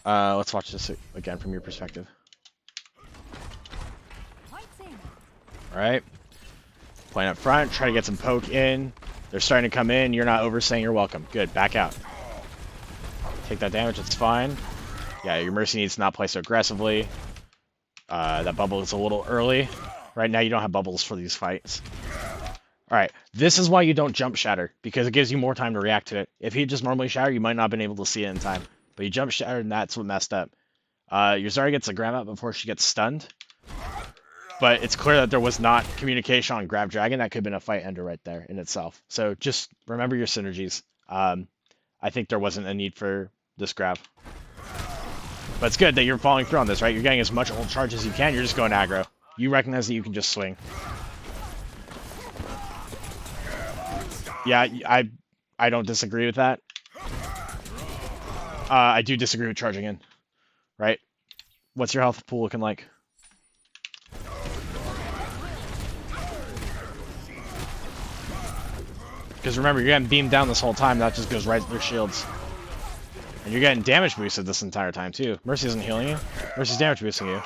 Speaker 1: Let's watch this again from your perspective. Alright. Playing up front, try to get some poke in. They're starting to come in. You're not overstaying. You're welcome. Good. Back out. Take that damage. It's fine. Yeah, your Mercy needs to not play so aggressively. That bubble is a little early. Right now you don't have bubbles for these fights. Alright, this is why you don't jump shatter, because it gives you more time to react to it. If he just normally shatter, you might not have been able to see it in time. but you jump shattered, and that's what messed up. Your Zarya gets a grab up before she gets stunned, but it's clear that there was not communication on grab dragon. That could have been a fight ender right there in itself. So just remember your synergies. I think there wasn't a need for this grab. But it's good that you're following through on this, right? You're getting as much ult charge as you can. You're just going aggro. You recognize that you can just swing. Yeah, I don't disagree with that. I do disagree with charging in, right? What's your health pool looking like? Because remember, you're getting beamed down this whole time. That just goes right through shields. And you're getting damage boosted this entire time, too. Mercy isn't healing you. Mercy's damage boosting you.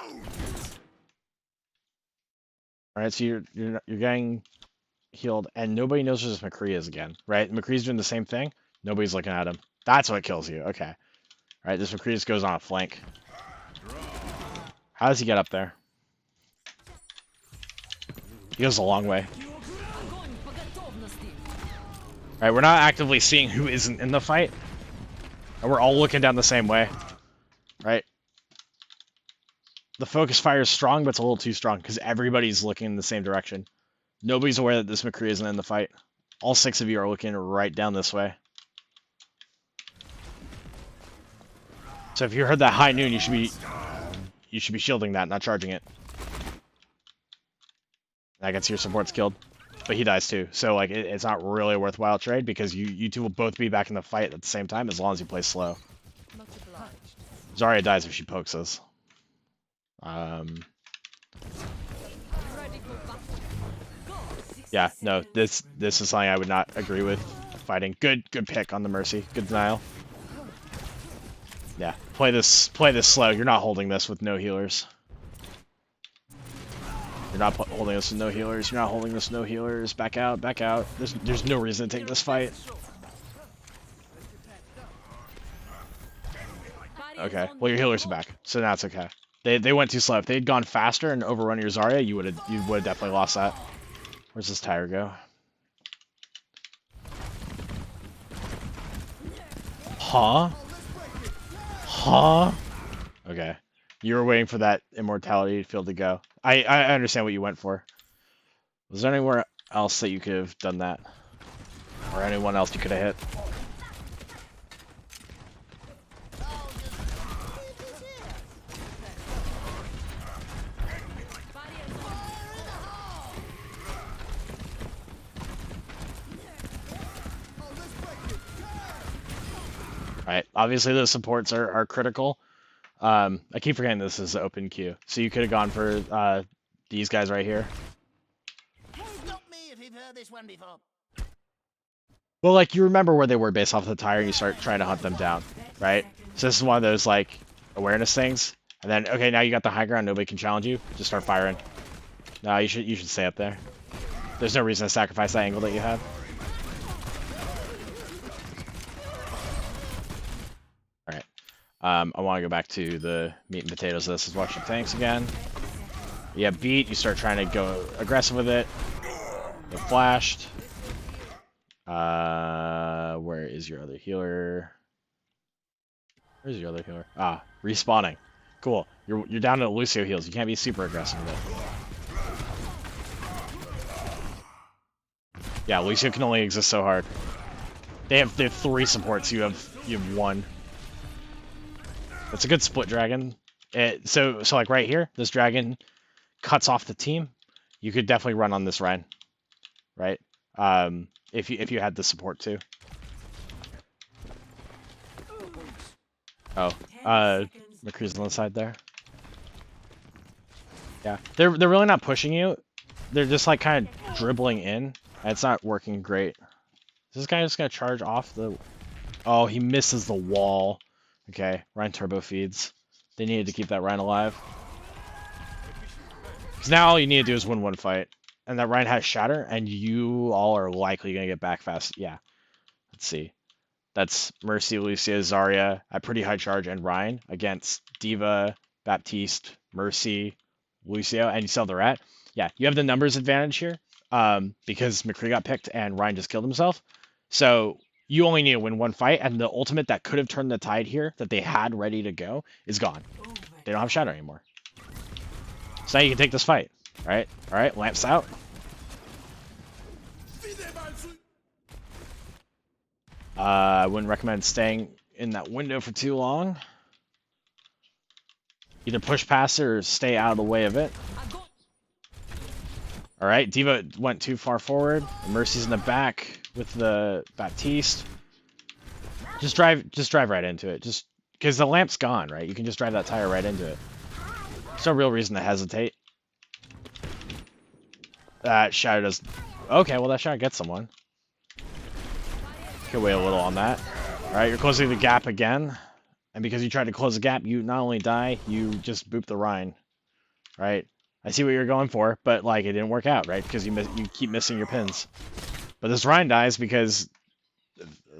Speaker 1: Alright, so you're getting healed, and nobody knows where this McCree is again, right? McCree's doing the same thing. Nobody's looking at him. That's what kills you. Okay. Alright, this McCree just goes on a flank. How does he get up there? He goes a long way. Alright, we're not actively seeing who isn't in the fight. And we're all looking down the same way. Right? The focus fire is strong, but it's a little too strong because everybody's looking in the same direction. Nobody's aware that this McCree isn't in the fight. All 6 of you are looking right down this way. So if you heard that high noon, you should be shielding that, not charging it. That gets your supports killed. But he dies too. So like it's not really a worthwhile trade because you two will both be back in the fight at the same time as long as you play slow. Zarya dies if she pokes us. Yeah, no, this is something I would not agree with fighting. Good pick on the Mercy. Good denial. Yeah, play this slow. You're not holding this with no healers. You're not holding this with no healers. You're not holding this with no healers. Back out, back out. There's no reason to take this fight. Okay, well your healers are back, so now it's okay. They went too slow. If they'd gone faster and overrun your Zarya, you would have definitely lost that. Where's this tire go? Huh? Huh? Okay. You were waiting for that immortality field to go. I understand what you went for. Was there anywhere else that you could have done that? Or anyone else you could have hit? Alright, obviously those supports are critical. I keep forgetting this is the open queue. So you could have gone for these guys right here.
Speaker 4: Stop me if you've heard this one before.
Speaker 1: Well, like, you remember where they were based off the tire, and you start trying to hunt them down, right? So this is one of those, like, awareness things. And then, okay, now you got the high ground, nobody can challenge you. Just start firing. No, you should stay up there. There's no reason to sacrifice that angle that you have. Alright. I want to go back to the meat and potatoes of this. Is watch your tanks again. You have beat, you start trying to go aggressive with it. Get flashed. Where is your other healer? Where's your other healer? Ah, respawning. Cool. You're down to Lucio heals. You can't be super aggressive with it. Yeah, Lucio can only exist so hard. They have 3 supports. You have 1. That's a good split dragon. So like right here, this dragon cuts off the team. You could definitely run on this Rhine, right? If you had the support too. Oh, McCree's on the side there. Yeah, they're really not pushing you. They're just like kind of dribbling in, and it's not working great. Is this guy just gonna charge off the? Oh, he misses the wall. Okay, Rhine turbo feeds. They needed to keep that Rhine alive. Because now all you need to do is win one fight. And that Rhine has Shatter, and you all are likely going to get back fast. Yeah. Let's see. That's Mercy, Lucia, Zarya at pretty high charge, and Rhine against Diva, Baptiste, Mercy, Lucio, and you still have the Rat. Yeah, you have the numbers advantage here because McCree got picked and Rhine just killed himself. So You only need to win one fight, and the ultimate that could have turned the tide here, that they had ready to go, is gone. They don't have Shadow anymore. So now you can take this fight. Alright? Alright, lamps out. I wouldn't recommend staying in that window for too long. Either push past it or stay out of the way of it. Alright, Diva went too far forward. Mercy's in the back with the Baptiste. Just drive right into it. Just because the lamp's gone, right? You can just drive that tire right into it. There's no real reason to hesitate. That Shadow does... Okay, well that Shadow gets someone. Could wait a little on that. Alright, you're closing the gap again. And because you tried to close the gap, you not only die, you just boop the Rhine. Right? I see what you're going for, but like it didn't work out, right? Because you keep missing your pins. But this Rhine dies because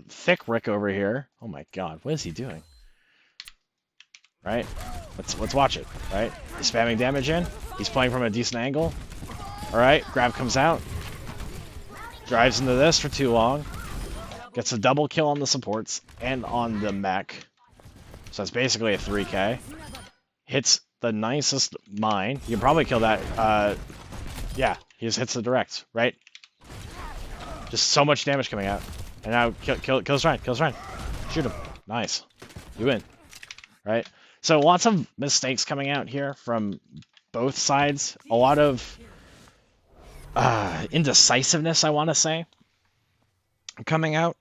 Speaker 1: Thick Rick over here. Oh my god, what is he doing? Right? Let's watch it, right? He's spamming damage in. He's playing from a decent angle. Alright, grab comes out. Drives into this for too long. Gets a double kill on the supports and on the mech. So it's basically a 3k. Hits the nicest mine. You can probably kill that. Yeah, he just hits the direct, right? Just so much damage coming out. And now kills Ryan. Kills Ryan. Shoot him. Nice. You win. Right? So lots of mistakes coming out here from both sides. A lot of indecisiveness, I want to say, coming out.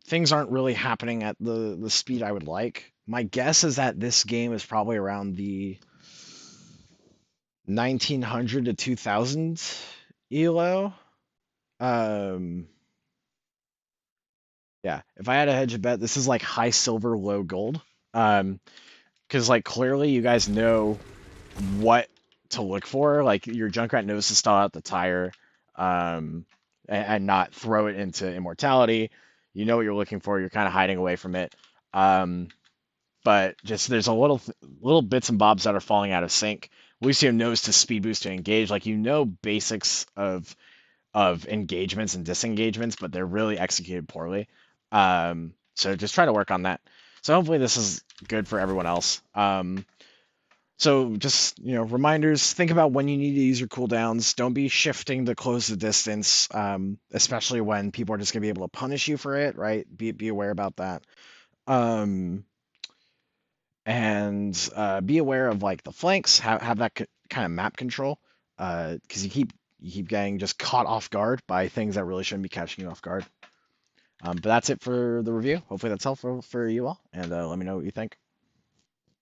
Speaker 1: Things aren't really happening at the speed I would like. My guess is that this game is probably around the 1900 to 2000 elo. Yeah, if I had to hedge a bet, this is like high silver, low gold. Because like clearly you guys know what to look for. Like your Junkrat knows to stall out the tire, and not throw it into immortality. You know what you're looking for. You're kind of hiding away from it. But just there's a little bits and bobs that are falling out of sync. Lucio knows to speed boost to engage. Like you know basics of engagements and disengagements, but they're really executed poorly. So just try to work on that. So hopefully this is good for everyone else. So just, reminders, think about when you need to use your cooldowns. Don't be shifting to close the distance, especially when people are just going to be able to punish you for it, right? Be aware about that. And be aware of like the flanks, have that kind of map control, because you keep getting just caught off guard by things that really shouldn't be catching you off guard. But that's it for the review. Hopefully that's helpful for you all, and let me know what you think.